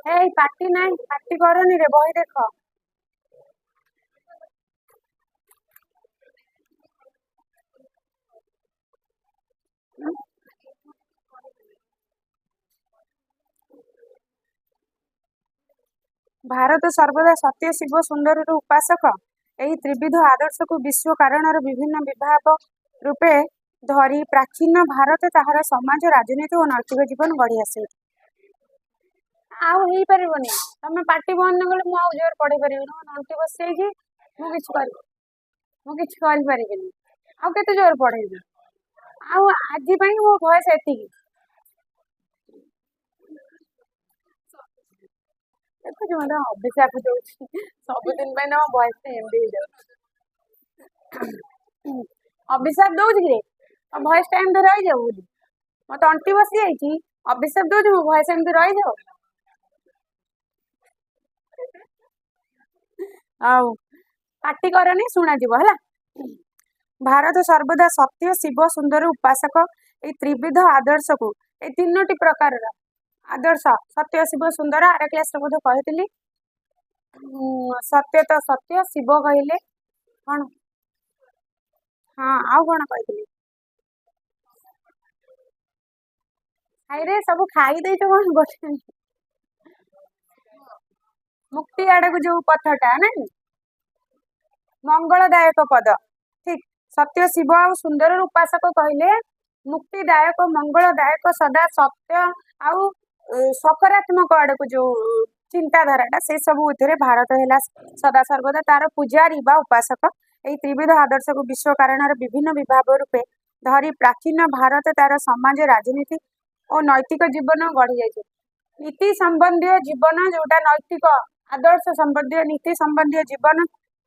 এই ପାଟି ନାହିଁ ପାଟି କରନି ରେ ବହି ଦେଖ। ଭାରତ ସର୍ବଦା ସତ୍ୟ ଶିବ ସୁନ୍ଦରର ଉପାସକ। ଏହି ତ୍ରିବିଧ ଆଦର୍ଶକୁ ବିଶ୍ୱ କାରଣର ବିଭିନ୍ନ ବିଭାଗ ରୂପେ ଧରି ପ୍ରାଚୀନ ଭାରତ ତାହାର ସମାଜ ରାଜନୀତି ଓ ନୈତିକ ଜୀବନ ଗଢ଼ି ଆସେ। ଆଉ ହେଇପାରିବନି ତମେ ପାଟି ବନ୍ଦ ନ କଲେ ମୁଁ ଆଉ ଜୋର ପଢି ପାରିବିନି। ମୋ ତଣ୍ଟି ବସିଯାଇଛି, ମୁଁ କିଛି କରିପାରିବିନି। ଆଉ କେତେ ଜୋର ପଢେଇବି? ଆଉ ଆଜି ପାଇଁ ମୋ ଭଏସ ଏତିକି। ଦେଖୁଛୁ ମତେ ଅଭିଶାପ ଦଉଛି ସବୁଦିନ ପାଇଁ ତମ ଭଏସ ଏମତି ହେଇଯାଉଛି। ଅଭିଶାପ ଦଉଛି କି ତମ ଭଏସ ଟା ଏମତି ରହିଯାଉ ବୋଲି? ମୋ ତଣ୍ଟି ବସି ଯାଇଛି, ଅଭିଶାପ ଦଉଛି ମୋ ଭଏସ ଏମତି ରହିଯାଉ। ଆଉ ପାଟି କରନି, ଶୁଣାଯିବ ହେଲା। ଭାରତ ସର୍ବଦା ସତ୍ୟ ଶିବ ସୁନ୍ଦର ଉପାସକ। ଏଇ ତ୍ରିବିଧ ଆଦର୍ଶକୁ, ଏଇ ତିନୋଟି ପ୍ରକାରର ଆଦର୍ଶ, ସତ୍ୟ ଶିବ ସୁନ୍ଦର, ଆର କ୍ଲାସରେ ମଧ୍ୟ କହିଥିଲି। ସତ୍ୟ ତ ସତ୍ୟ, ଶିବ କହିଲେ କଣ? ହଁ ଆଉ କଣ କହିଥିଲି? ଖାଇରେ ସବୁ ଖାଇ ଦେଇଛ କଣ ଗୋଟେ? ମୁକ୍ତି ଆଡକୁ ଯୋଉ ପଥଟା ନାଇଁ, ମଙ୍ଗଳଦାୟକ ପଦ। ଠିକ, ସତ୍ୟ ଶିବ ଆଉ ସୁନ୍ଦର ଉପାସକ କହିଲେ ମୁକ୍ତିଦାୟକ, ମଙ୍ଗଳଦାୟକ, ସଦା ସତ୍ୟ ଆଉ ସକାରାତ୍ମକ ଆଡକୁ ଯୋଉ ଚିନ୍ତାଧାରାଟା, ସେ ସବୁ ଭିତରେ ଭାରତ ହେଲା ସଦା ସର୍ବଦା ତାର ପୂଜାରୀ ବା ଉପାସକ। ଏହି ତ୍ରିବିଧ ଆଦର୍ଶକୁ ବିଶ୍ୱ କାରଣର ବିଭିନ୍ନ ବିଭାଗ ରୂପେ ଧରି ପ୍ରାଚୀନ ଭାରତ ତାର ସମାଜ ରାଜନୀତି ଓ ନୈତିକ ଜୀବନ ଗଢି ଯାଇଛି। ନୀତି ସମ୍ବନ୍ଧୀୟ ଜୀବନ, ଯୋଉଟା ନୈତିକ ଆଦର୍ଶ ସମ୍ବନ୍ଧୀୟ ନୀତି ସମ୍ବନ୍ଧୀୟ ଜୀବନ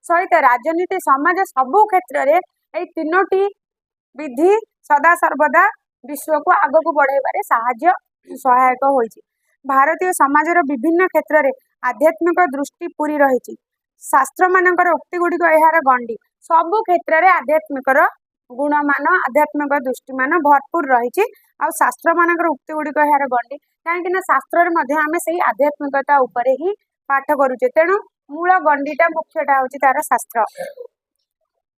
ସହିତ ରାଜନୀତି ସମାଜ ସବୁ କ୍ଷେତ୍ରରେ ଏଇ ତିନୋଟି ବିଧି ସଦା ସର୍ବଦା ବିଶ୍ୱକୁ ଆଗକୁ ବଢେଇବାରେ ସହାୟକ ହୋଇଛି। ଭାରତୀୟ ସମାଜର ବିଭିନ୍ନ କ୍ଷେତ୍ରରେ ଆଧ୍ୟାତ୍ମିକ ଦୃଷ୍ଟି ପୁରି ରହିଛି। ଶାସ୍ତ୍ର ମାନଙ୍କର ଉକ୍ତି ଗୁଡିକ ଏହାର ଗଣ୍ଡି। ସବୁ କ୍ଷେତ୍ରରେ ଆଧ୍ୟାତ୍ମିକର ଗୁଣମାନ, ଆଧ୍ୟାତ୍ମିକ ଦୃଷ୍ଟିମାନ ଭରପୁର ରହିଛି। ଆଉ ଶାସ୍ତ୍ର ମାନଙ୍କର ଉକ୍ତି ଗୁଡିକ ଏହାର ଗଣ୍ଡି, କାହିଁକି ନା ଶାସ୍ତ୍ରରେ ମଧ୍ୟ ଆମେ ସେଇ ଆଧ୍ୟାତ୍ମିକତା ଉପରେ ହିଁ ପାଠ କରୁଛେ। ତେଣୁ ମୂଳ ଗଣ୍ଡିଟା, ମୁଖ୍ୟଟା ହଉଛି ତାର ଶାସ୍ତ୍ର।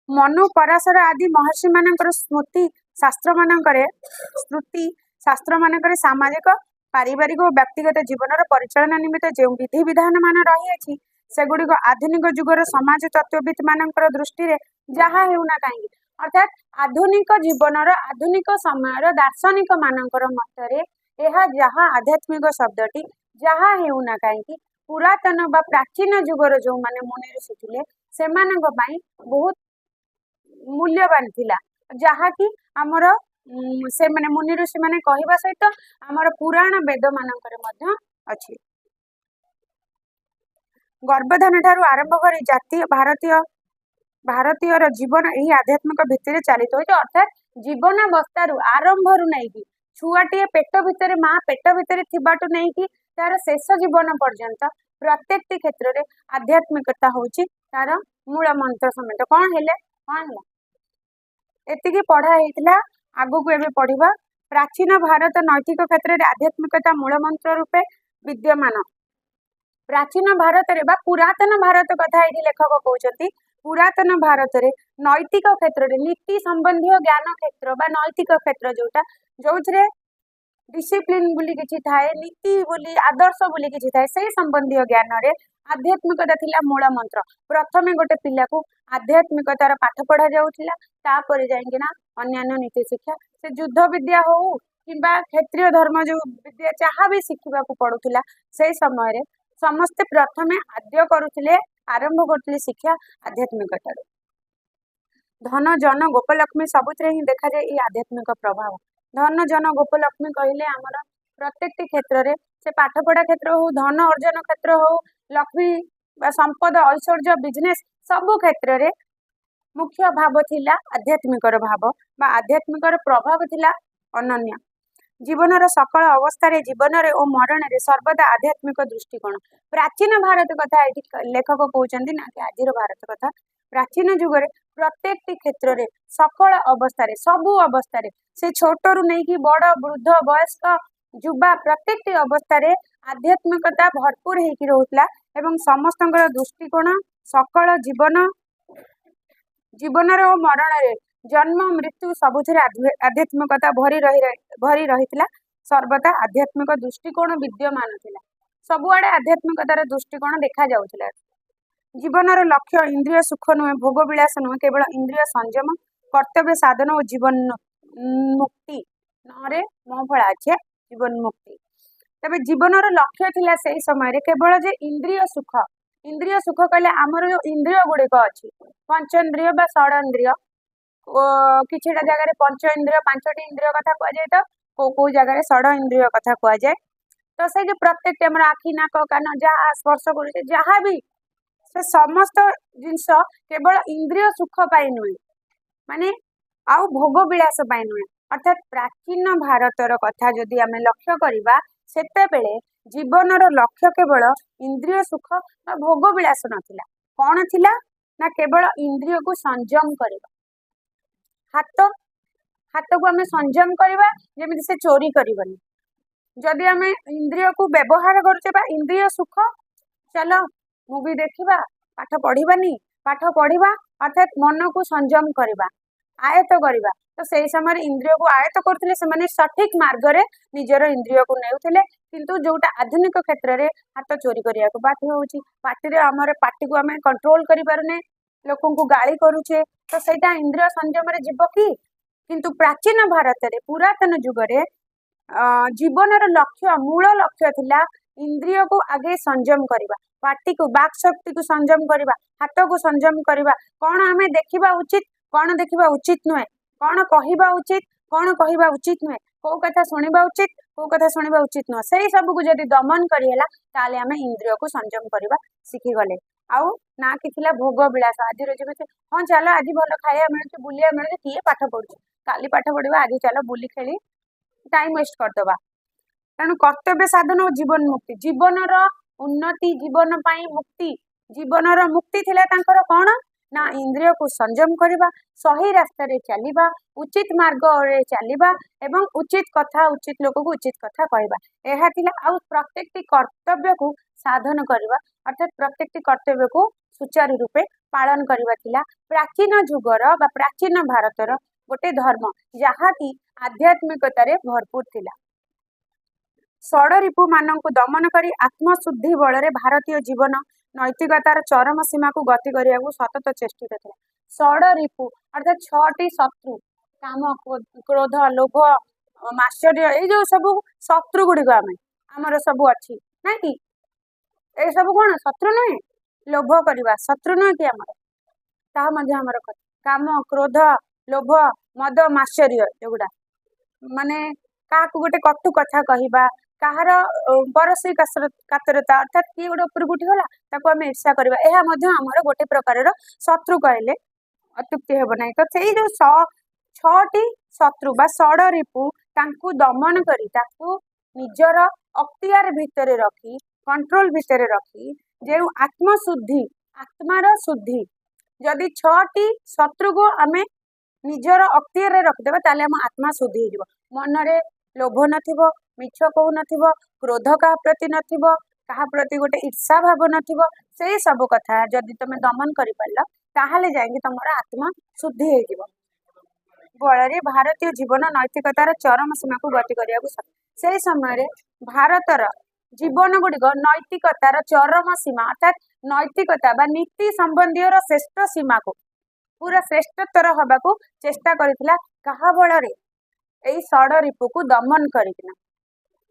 ମନୁ ପରାଶର ଆଦି ମହର୍ଷି ମାନଙ୍କର ସ୍ମୃତି ଶାସ୍ତ୍ର ମାନଙ୍କରେ ସାମାଜିକ, ପାରିବାରିକ ଓ ବ୍ୟକ୍ତିଗତ ଜୀବନର ପରିଚାଳନା ନିମିତ୍ତ ଯେଉଁ ବିଧି ବିଧାନ ମାନ ରହିଅଛି, ସେଗୁଡିକ ଆଧୁନିକ ଯୁଗର ସମାଜ ତତ୍ତ୍ୱବିତ ମାନଙ୍କର ଦୃଷ୍ଟିରେ ଯାହା ହେଉନା କାହିଁକି, ଅର୍ଥାତ ଆଧୁନିକ ଜୀବନର, ଆଧୁନିକ ସମୟର ଦାର୍ଶନିକ ମାନଙ୍କର ମତରେ ଏହା ଯାହା ଆଧ୍ୟାତ୍ମିକ ଶବ୍ଦଟି ଯାହା ହେଉନା କାହିଁକି, ପୁରାତନ ବା ପ୍ରାଚୀନ ଯୁଗର ଯୋଉମାନେ ମୁନି ଋଷି ଥିଲେ ସେମାନଙ୍କ ପାଇଁ ବହୁତ ମୂଲ୍ୟବାନ ଥିଲା, ଯାହାକି ଆମର ସେମାନେ ମୁନି ଋଷି ମାନେ କହିବା ସହିତ ଆମର ପୁରାଣ ବେଦ ମାନଙ୍କରେ ମଧ୍ୟ ଅଛି। ଗର୍ଭଧାନ ଠାରୁ ଆରମ୍ଭ କରି ଜାତୀୟ ଭାରତୀୟର ଜୀବନ ଏହି ଆଧ୍ୟାତ୍ମିକ ଭିତ୍ତିରେ ଚାଲିତ ହୋଇଛି। ଅର୍ଥାତ ଜୀବନାବସ୍ଥାରୁ ଆରମ୍ଭରୁ ନେଇକି, ଛୁଆଟିଏ ପେଟ ଭିତରେ, ମା ପେଟ ଭିତରେ ଥିବାଠୁ ନେଇକି ତାର ଶେଷ ଜୀବନ ପର୍ଯ୍ୟନ୍ତ ପ୍ରତ୍ୟେକଟି କ୍ଷେତ୍ରରେ ଆଧ୍ୟାତ୍ମିକତା ହଉଛି ତାର ମୂଳ ମନ୍ତ୍ର ସମେତ। କଣ ହେଲା? ଏତିକି ପଢା ହେଇଥିଲା, ଆଗକୁ ଏବେ ପଢିବା। ପ୍ରାଚୀନ ଭାରତ ନୈତିକ କ୍ଷେତ୍ରରେ ଆଧ୍ୟାତ୍ମିକତା ମୂଳ ମନ୍ତ୍ର ରୂପେ ବିଦ୍ୟମାନ। ପ୍ରାଚୀନ ଭାରତରେ ବା ପୁରାତନ ଭାରତ କଥା ଏଇଠି ଲେଖକ କହୁଛନ୍ତି। ପୁରାତନ ଭାରତରେ ନୈତିକ କ୍ଷେତ୍ରରେ, ନୀତି ସମ୍ବନ୍ଧୀୟ ଜ୍ଞାନ କ୍ଷେତ୍ର ବା ନୈତିକ କ୍ଷେତ୍ର ଯୋଉଥିରେ ଡିସିପ୍ଲିନ ବୋଲି କିଛି ଥାଏ, ନୀତି ବୋଲି, ଆଦର୍ଶ ବୋଲି କିଛି ଥାଏ, ସେଇ ସମ୍ବନ୍ଧୀୟ ଜ୍ଞାନରେ ଆଧ୍ୟାତ୍ମିକତା ଥିଲା ମୂଳ ମନ୍ତ୍ର। ପ୍ରଥମେ ଗୋଟେ ପିଲାକୁ ଆଧ୍ୟାତ୍ମିକତାର ପାଠ ପଢା ଯାଉଥିଲା, ତାପରେ ଯାଇକିନା ଅନ୍ୟାନ୍ୟ ନୀତି ଶିକ୍ଷା, ସେ ଯୁଦ୍ଧ ବିଦ୍ୟା ହଉ କିମ୍ବା କ୍ଷତ୍ରିୟ ଧର୍ମ ଯୋଉ ବିଦ୍ୟା ଯାହା ବି ଶିଖିବାକୁ ପଡୁଥିଲା, ସେଇ ସମୟରେ ସମସ୍ତେ ପ୍ରଥମେ ଆରମ୍ଭ କରୁଥିଲେ ଶିକ୍ଷା ଆଧ୍ୟାତ୍ମିକତାରୁ। ଧନ ଜନ ଗୋପଲକ୍ଷ୍ମୀ ସବୁଥିରେ ହିଁ ଦେଖାଯାଏ ଏଇ ଆଧ୍ୟାତ୍ମିକ ପ୍ରଭାବ। ଧନ ଜନ ଗୋପଲକ୍ଷ୍ମୀ କହିଲେ ଆମର ପ୍ରତ୍ୟେକଟି କ୍ଷେତ୍ରରେ, ସେ ପାଠ ପଢା କ୍ଷେତ୍ର ହଉ, ଧନ ଅର୍ଜନ କ୍ଷେତ୍ର ହଉ, ଲକ୍ଷ୍ମୀ ବା ସମ୍ପଦ, ଐଶ୍ୱର୍ଯ୍ୟ, ବିଜନେସ, ସବୁ କ୍ଷେତ୍ରରେ ମୁଖ୍ୟ ଭାବ ଥିଲା ଆଧ୍ୟାତ୍ମିକର ଭାବ ବା ଆଧ୍ୟାତ୍ମିକର ପ୍ରଭାବ ଥିଲା ଅନନ୍ୟ। ଜୀବନର ସକଳ ଅବସ୍ଥାରେ, ଜୀବନରେ ଓ ମରଣରେ ସର୍ବଦା ଆଧ୍ୟାତ୍ମିକ ଦୃଷ୍ଟିକୋଣ। ପ୍ରାଚୀନ ଭାରତ କଥା ଏଠି ଲେଖକ କହୁଛନ୍ତି, ନା କି ଆଜିର ଭାରତ କଥା। ପ୍ରାଚୀନ ଯୁଗରେ ପ୍ରତ୍ୟେକଟି କ୍ଷେତ୍ରରେ, ସକଳ ଅବସ୍ଥାରେ, ସବୁ ଅବସ୍ଥାରେ, ସେ ଛୋଟରୁ ନେଇକି ବଡ, ବୃଦ୍ଧ, ବୟସ୍କ, युवा प्रत्येक अवस्था आध्यात्मिकता भरपूर होगी रोला एवं समस्त दृष्टिकोण सकल जीवन और मरण रे जन्म मृत्यु सबुथ आध्यात्मिकता भरी रही सर्वदा आध्यात्मिक दृष्टिकोण विद्यमान थिला सबुआडे आध्यात्मिकतार दृष्टिकोण देखा जाउथिला। जीवनर लक्ष्य इंद्रिय सुख नुहे भोग विलास नुहे केवल इंद्रिय संयम कर्तव्य साधन और जीवन मुक्ति नरे मोहफला अच्छे जीवन मुक्ति तबे जीवनर लक्ष्य थिला से समय केवल जे इंद्रिय सुख कहले आमर जो इंद्रिय गुड़िक अच्छी पंचेन्द्रिय बा षडेन्द्रिय किसी जगह पंच इंद्रिय पांचटी इंद्रिय कथा कहुए तो कौ जगह षड इंद्रिय कथा कहुए तो से जो प्रत्येक आखि नाक कान जहाँ स्पर्श कर जहाँ भी से समस्त जिनस केवल इंद्रिय सुख पाई नुहे माने आउ भोग विलास पाई नुहे अर्थात प्राचीन भारतर कथा जदि आमे लक्ष्य करबा सेते बेले जीवनर लक्ष्य केवल इंद्रिय सुख बा भोग विलास नथिला कौन थिला ना केवल इंद्रिय को संयम करबा हाथ को आमे संयम करबा जेमिति से चोरी करबनी जदि आमे इंद्रिय को व्यवहार करछे बा इंद्रिय सुख चलो मूवी देखा पाठ पढ़ानी पाठ पढ़ा अर्थात मन को संयम करवा आयत करवा तो से समय इंद्रिय को आयत करते सठिक मार्ग में निजर इंद्रिय को नेउथिले किंतु जोटा आधुनिक क्षेत्र में हाथ चोरी करने को बाध्य होउची पार्टी आमर पार्टी को आम कंट्रोल करि पारुने लोक को गाली करुचे तो सेटा इंद्रिय संयम रे जीव कि किंतु प्राचीन भारत में पुरातन जुगरे जीवनर लक्ष्य मूल लक्ष्य थिला इंद्रिय को आगे संयम करवा पार्टी को बाक शक्ति को संयम करवा हाथ को संयम करवा कौन आमे देखिबा उचित कौन देखिबा उचित नुहे कौन कहवा उचित नुहे कौ कथा शुणा उचित कौ कथा शुणा उचित नुह से सब को जदि दमन करेला ताले आमे इंद्रिय को संयम करवा शिखी गले आउ ना कि भोग विलास आज हाँ चलो आज भल खाया मिलूँ बुलिया मिलूँ किए पाठ पढ़ुचे काली पाठ पढ़ा आज चलो बुली खेली टाइम वेस्ट करदबा तेणु कर्तव्य साधन और जीवन मुक्ति जीवनर उन्नति जीवन पाई मुक्ति जीवनर मुक्ति थिला तांकर कौन ना इंद्रिय को संयम करवा सही रास्ता रे चलिबा उचित मार्ग रे चलिबा एवं उचित कथा उचित लोक को उचित कथा कहबा एहा थिला आ प्रत्येक कर्तव्य को साधन करवा अर्थात प्रत्येक कर्तव्य को सुचारू रूपे पालन करवा थिला प्राचीन जुगर बा प्राचीन भारतर गोटे धर्म जहाँ की आध्यात्मिकता रे भरपूर थिला। षड रिपु मानक दमन करी आत्मशुद्धि बल भारतीय जीवन नैतिकतार चरम सीमा को गति करने को सतत चेष्टित था। षड रिपु अर्थात 6टी शत्रु काम क्रोध लोभ माश्चर्य ये जो सब शत्रु गुड़िक आमर सब अच्छी ना कि ये सब कौन शत्रु नुहे लोभ करवा शत्रु नुहे कि आमर काम क्रोध लोभ मद माश्चर्य एगुड़ा माने क्या गोटे कटु कथा कहवा कहार परसी कातरता अर्थात किए गोटे उपर उठीगला आम ईर्षा करवा यह आमर गोटे प्रकार शत्रु कहले अत्युक्ति हेब ना तो से जो 6टी शत्रु बा षड रिपु तांकु दमन करी ताकु निजर अख्तियार भितर रखी कंट्रोल भितर रखी जो आत्मशुद्धि आत्मार शुद्धि जदि 6टी शत्रु को आमे निजर अख्तियार रखिदेबा ताले आम आत्मा शुद्धि हो मनरे लोभ नथिबो मिछ कहू नथिबो क्रोध का प्रति नथिबो कहा प्रति गोटे ईर्षा भाव नथिबो से सब कथा जदि तुम दमन करि परला ताहाले जाएंगे तुमर आत्मा शुद्धि हो जिवो बଳରେ भारतीय जीवन नैतिकतार चरम सीमा को गति करने से समय भारतर जीवन गुड़िक नैतिकतार चरम सीमा अर्थात नैतिकता बा नीति संबंधी श्रेष्ठ सीमा को पूरा श्रेष्ठतर हवा को चेष्टा करथिला कहा बଳରେ एई षड रिपु को दमन करिकिना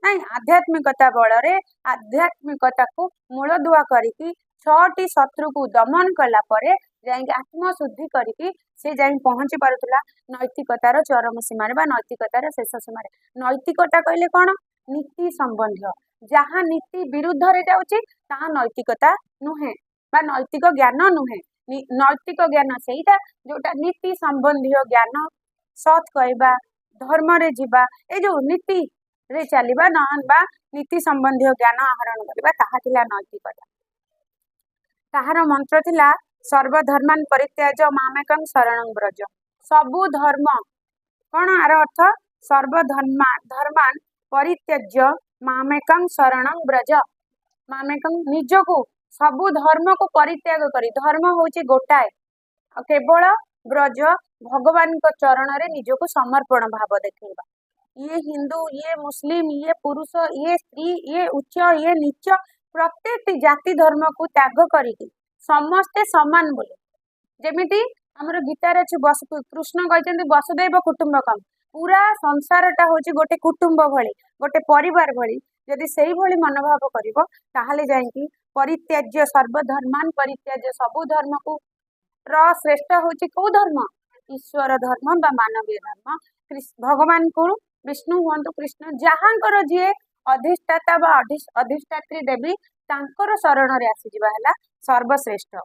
नहीं आध्यात्मिकता बଳରେ आध्यात्मिकता को मूलदुआ करिकी 6टी शत्रु को दमन कला परे जाइके आत्मशुद्धि करिकी से जाई पहुंची पारुथिला नैतिकतार चरम सीमा बा नैतिकतार शेष सीमा नैतिकता कहले कौन नीति संबंधी जहाँ नीति विरुद्ध रे जाउची ता नैतिकता नुहे बा नैतिक ज्ञान नुहे नैतिक ज्ञान सेटा जोटा नीति संबंधी ज्ञान सत कहवा धर्म रे जीवा ए जो नीति रे चलिबा नहन बा नीति संबंधी ज्ञान आहरण करबा ताहा थिला नैतिकता ताहार मंत्र थिला सर्वधर्मान परित्याज मामेकं शरणं ब्रज सबु धर्म कौन आर अर्थ सर्वधर्मान परित्यज्य मामेकं शरणं व्रज। मामेकं निजको सबु धर्म को परित्याग करी, धर्म होची गोटाए केवल ब्रज भगवान को चरण रे निजको समर्पण भाव देखैबा। ये हिंदू, ये मुस्लिम, ये पुरुष, ये स्त्री, ये उच्च, ये नीच, प्रत्येक जाति धर्म को त्याग करिकी समस्ते समान बोले। जेमिति हमर गीतार अछि कृष्ण कहते वसुदेव कुटुंबकम, पूरा संसारटा होची गोटे कुटुंब भली, गोटे परिवार भली। यदि सेही भली मनोभाव करिवो ताहाले जाईकी परित्याज्य सर्वधर्मान परित्याज्य, सबु धर्म को श्रेष्ठ होची को धर्म? ईश्वर धर्म बा मानवीय धर्म। भगवान को विष्णु हुंतु कृष्ण जहाँकर जी अधिष्ठाता बा अधिष्ठात्री देवी तांकर शरण रे आसी जिबा हला सर्वश्रेष्ठ।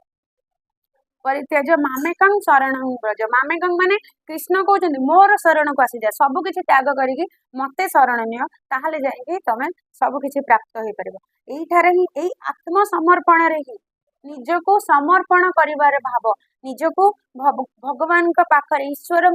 परित्याज मामेकं शरणं व्रज, मामेकं माने कृष्ण कहते मोर शरण को आसी जा, सब किछि त्याग करिकी मते शरण नियो, ताहाले जाईकी तमे सब किछि प्राप्त होई परिबो। एई थारे ही एई आत्म समर्पण रे ही निजको समर्पण करिवार भाव, निजको भगवान का पाखरे ईश्वर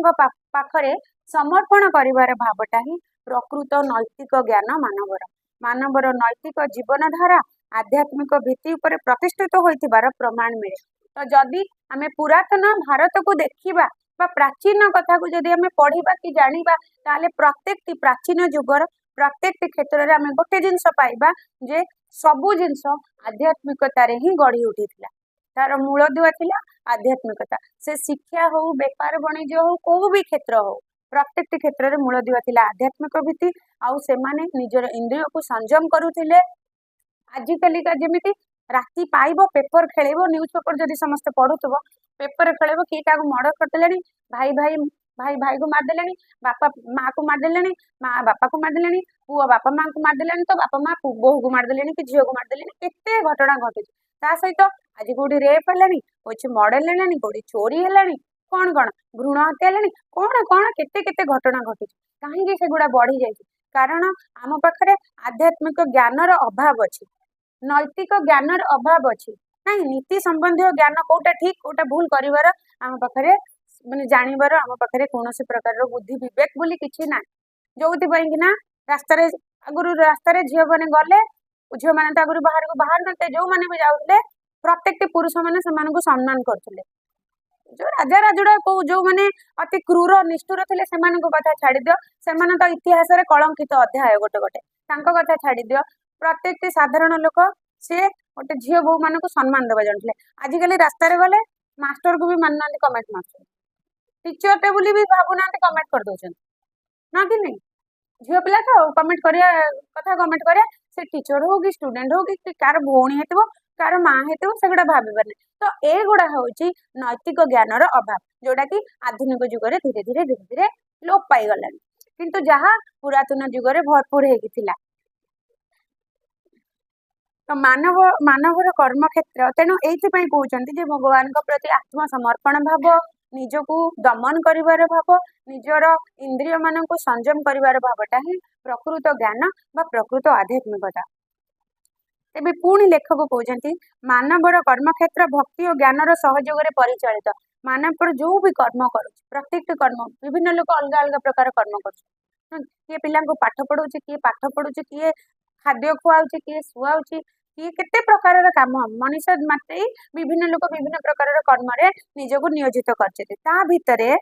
पाखरे समर्पण करिवार भावटा ही प्रकृत नैतिक ज्ञान मानवर। मानवर नैतिक जीवन धारा आध्यात्मिक भित्ति उपर प्रतिष्ठित होइतिबार प्रमाण मिले। तो जदि आमे पुरातन भारत को देखिबा बा प्राचीन कथा को जदि आमे पढ़िबा कि जानिबा, ताले प्रत्येक प्राचीन युगर प्रत्येक क्षेत्र रे आमे गोटे जिंस पाइबा जे सबु जिंस आध्यात्मिकता रे ही गढ़ी उठिथिला। तार मूल दुआ थिला आध्यात्मिकता। से शिक्षा हो, व्यापार वाणिज्य हो, को भी क्षेत्र हो, प्रत्येक क्षेत्र रे मूल दुआ थिला आध्यात्मिक भित्ति। आउ से माने निजर इंद्रिय को संयम करुथिले। आजिकली का जेमिति राति पाइबो पेपर खेलेबो, न्यूज पेपर जदि समस्त पढ़ुथबो, पेपर खेलेबो, किए काको मर्डर करदेलेनी, भाई भाई भाई भाई को मार देलेनी, बापा माँ को मार देलेनी, माँ बापा को मार देलेनी, पुओ बापा माँ को मार देलेनी, तो बापा माँ बोहू को मार देलेनी कि झियो को मार देलेनी। केते घटना घटुची। ता सहित आज कोठी रेप हेलानी, कोठी मर्डर हेलानी, कोठी चोरी हेलानी, कौन कौन भ्रूण हत्या हेलानी, कौन कौन केते केते घटना घटुची। काहेकि सेगुड़ा बढ़ी जाइछि? कारण आम पाखरे आध्यात्मिक ज्ञानर अभाव अछि, नैतिक ज्ञानर अभाव अछि। नहीं नीति संबंधी ज्ञान कोटा ठीक कोटा भूल करिवार आम पाखरे माने जानिबार आम पाखरे कोनोसी प्रकार बुद्धि विवेक बोली किछि ना। जोउति पई कि ना रास्ता रे अगुरु रास्ता रे झियो माने गले, झियो माने त अगुरु बाहर को बाहर नते, जो माने भी जाउतले प्रत्येक पुरुष माने समान को सम्मान करथले। जो राजा राजुड़ा को जो माने अति क्रूर निष्ठुर थिले सेमानको कथा छाड़ी दियो, सेमान तो इतिहास रे कलंकित अध्याय गोटे गोटे, तांको कथा छाड़ी दियो। प्रत्येक साधारण लोक से गोटे झियो बो मान को सम्मान देवा जानते। आजिकल रास्ता रे गले मास्टर को भी मानना कमेंट मास्टर, टीचर टे बोली भी भावुना कमेंट कर दउछन ना कि नहीं। झियो पिला तो कमेंट करिया कथा कमेंट करिया, से टीचर हो कि स्टूडेंट हो कि कार भौणी हेतबो कार माँ हेतबो सेगुड़ा भाबिबार नहीं। तो ए गुड़ा होची नैतिक ज्ञानर अभाव, जोटा कि आधुनिक जुग रे धीरे धीरे धीरे धीरे लोप पाई गलानी, किंतु जहाँ पुरातन जुग रे भरपूर हेकी थिला। तो मानव मानवर कर्म क्षेत्र तेणु ये कहते भगवान प्रति आत्मसमर्पण भाव, निजको दमन करिवार भाव, निजर इंद्रिय मान को संयम करिवार भावटा ही प्रकृत ज्ञान बा प्रकृत आध्यात्मिकता। तेबे पुणी लेखक कहते मानवर कर्म क्षेत्र भक्ति और ज्ञानर सहयोग में परिचालित। मानव जो भी कर्म कर प्रत्येक कर्म विभिन्न लोक अलग अलग प्रकार कर्म कर, किए पिला पाठ पढ़ाऊँ, किए पाठ पढ़ुचे, किए खाद्य खुआऊँ, किए शुआऊँ, किए केते प्रकार काम मनीष मात्रे विभिन्न लोक विभिन्न प्रकार कर्म रे निजको नियोजित करछथि। ता भितरे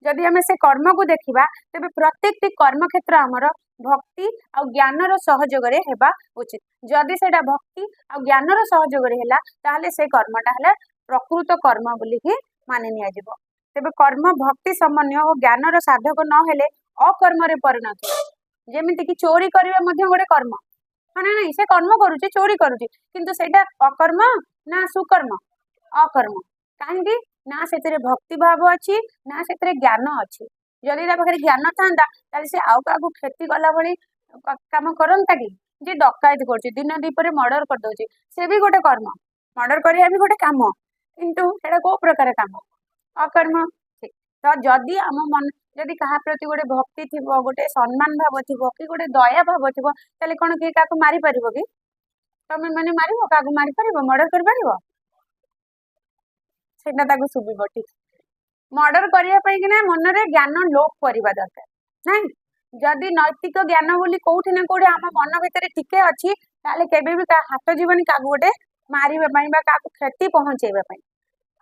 जदि आमे से कर्म को देखिबा तेबे प्रत्येक कर्म क्षेत्र हमर भक्ति और ज्ञानर सहयोग रे हेबा उचित। जदि सेटा भक्ति और ज्ञानर सहयोग रे हेला ताहले से कर्मटा हला प्रकृत कर्म बोली कि मानि निया जिवो। तेबे कर्म भक्ति समन्वय और ज्ञानर साधक न हेले अकर्म रे परिणत। जेमिति कि चोरी करिवा मध्ये गोटे कर्म, हाँ ना नहीं से कर्म करुचे चोरी करुचे किंतु सेटा अकर्म ना सुकर्म? अकर्म। कहीं ना से भक्ति भाव अच्छी ना से ज्ञान अच्छी। जदि पाखे ज्ञान था से आउ क्या क्षति कला भली काम करता कि जे डकायत कर दिन दीपर मर्डर कर दे से भी गोटे कर्म, मर्डर करिया भी गोटे काम, किंतु सेटा को प्रकार काम? अकर्म। तो जदि आम मन जदि कहा प्रति गोटे भक्ति थी, गोटे सम्मान भाव थी कि गोटे दया भाव थी, ताले कौन किए क्या मारी पार कि तुम मैंने मार क्या मारी पार मर्डर कर पार सेटा शुभ ठीक। मर्डर करने मन में ज्ञान लोप करवा दरकार नहीं, जदि नैतिक ज्ञान बोली कोठी ना कोठी आम मन भितर टिके अच्छी ताले केबे भी हाथ जीवन क्या गोटे मारिबा पई बा का क्षति पहुंचेबा पई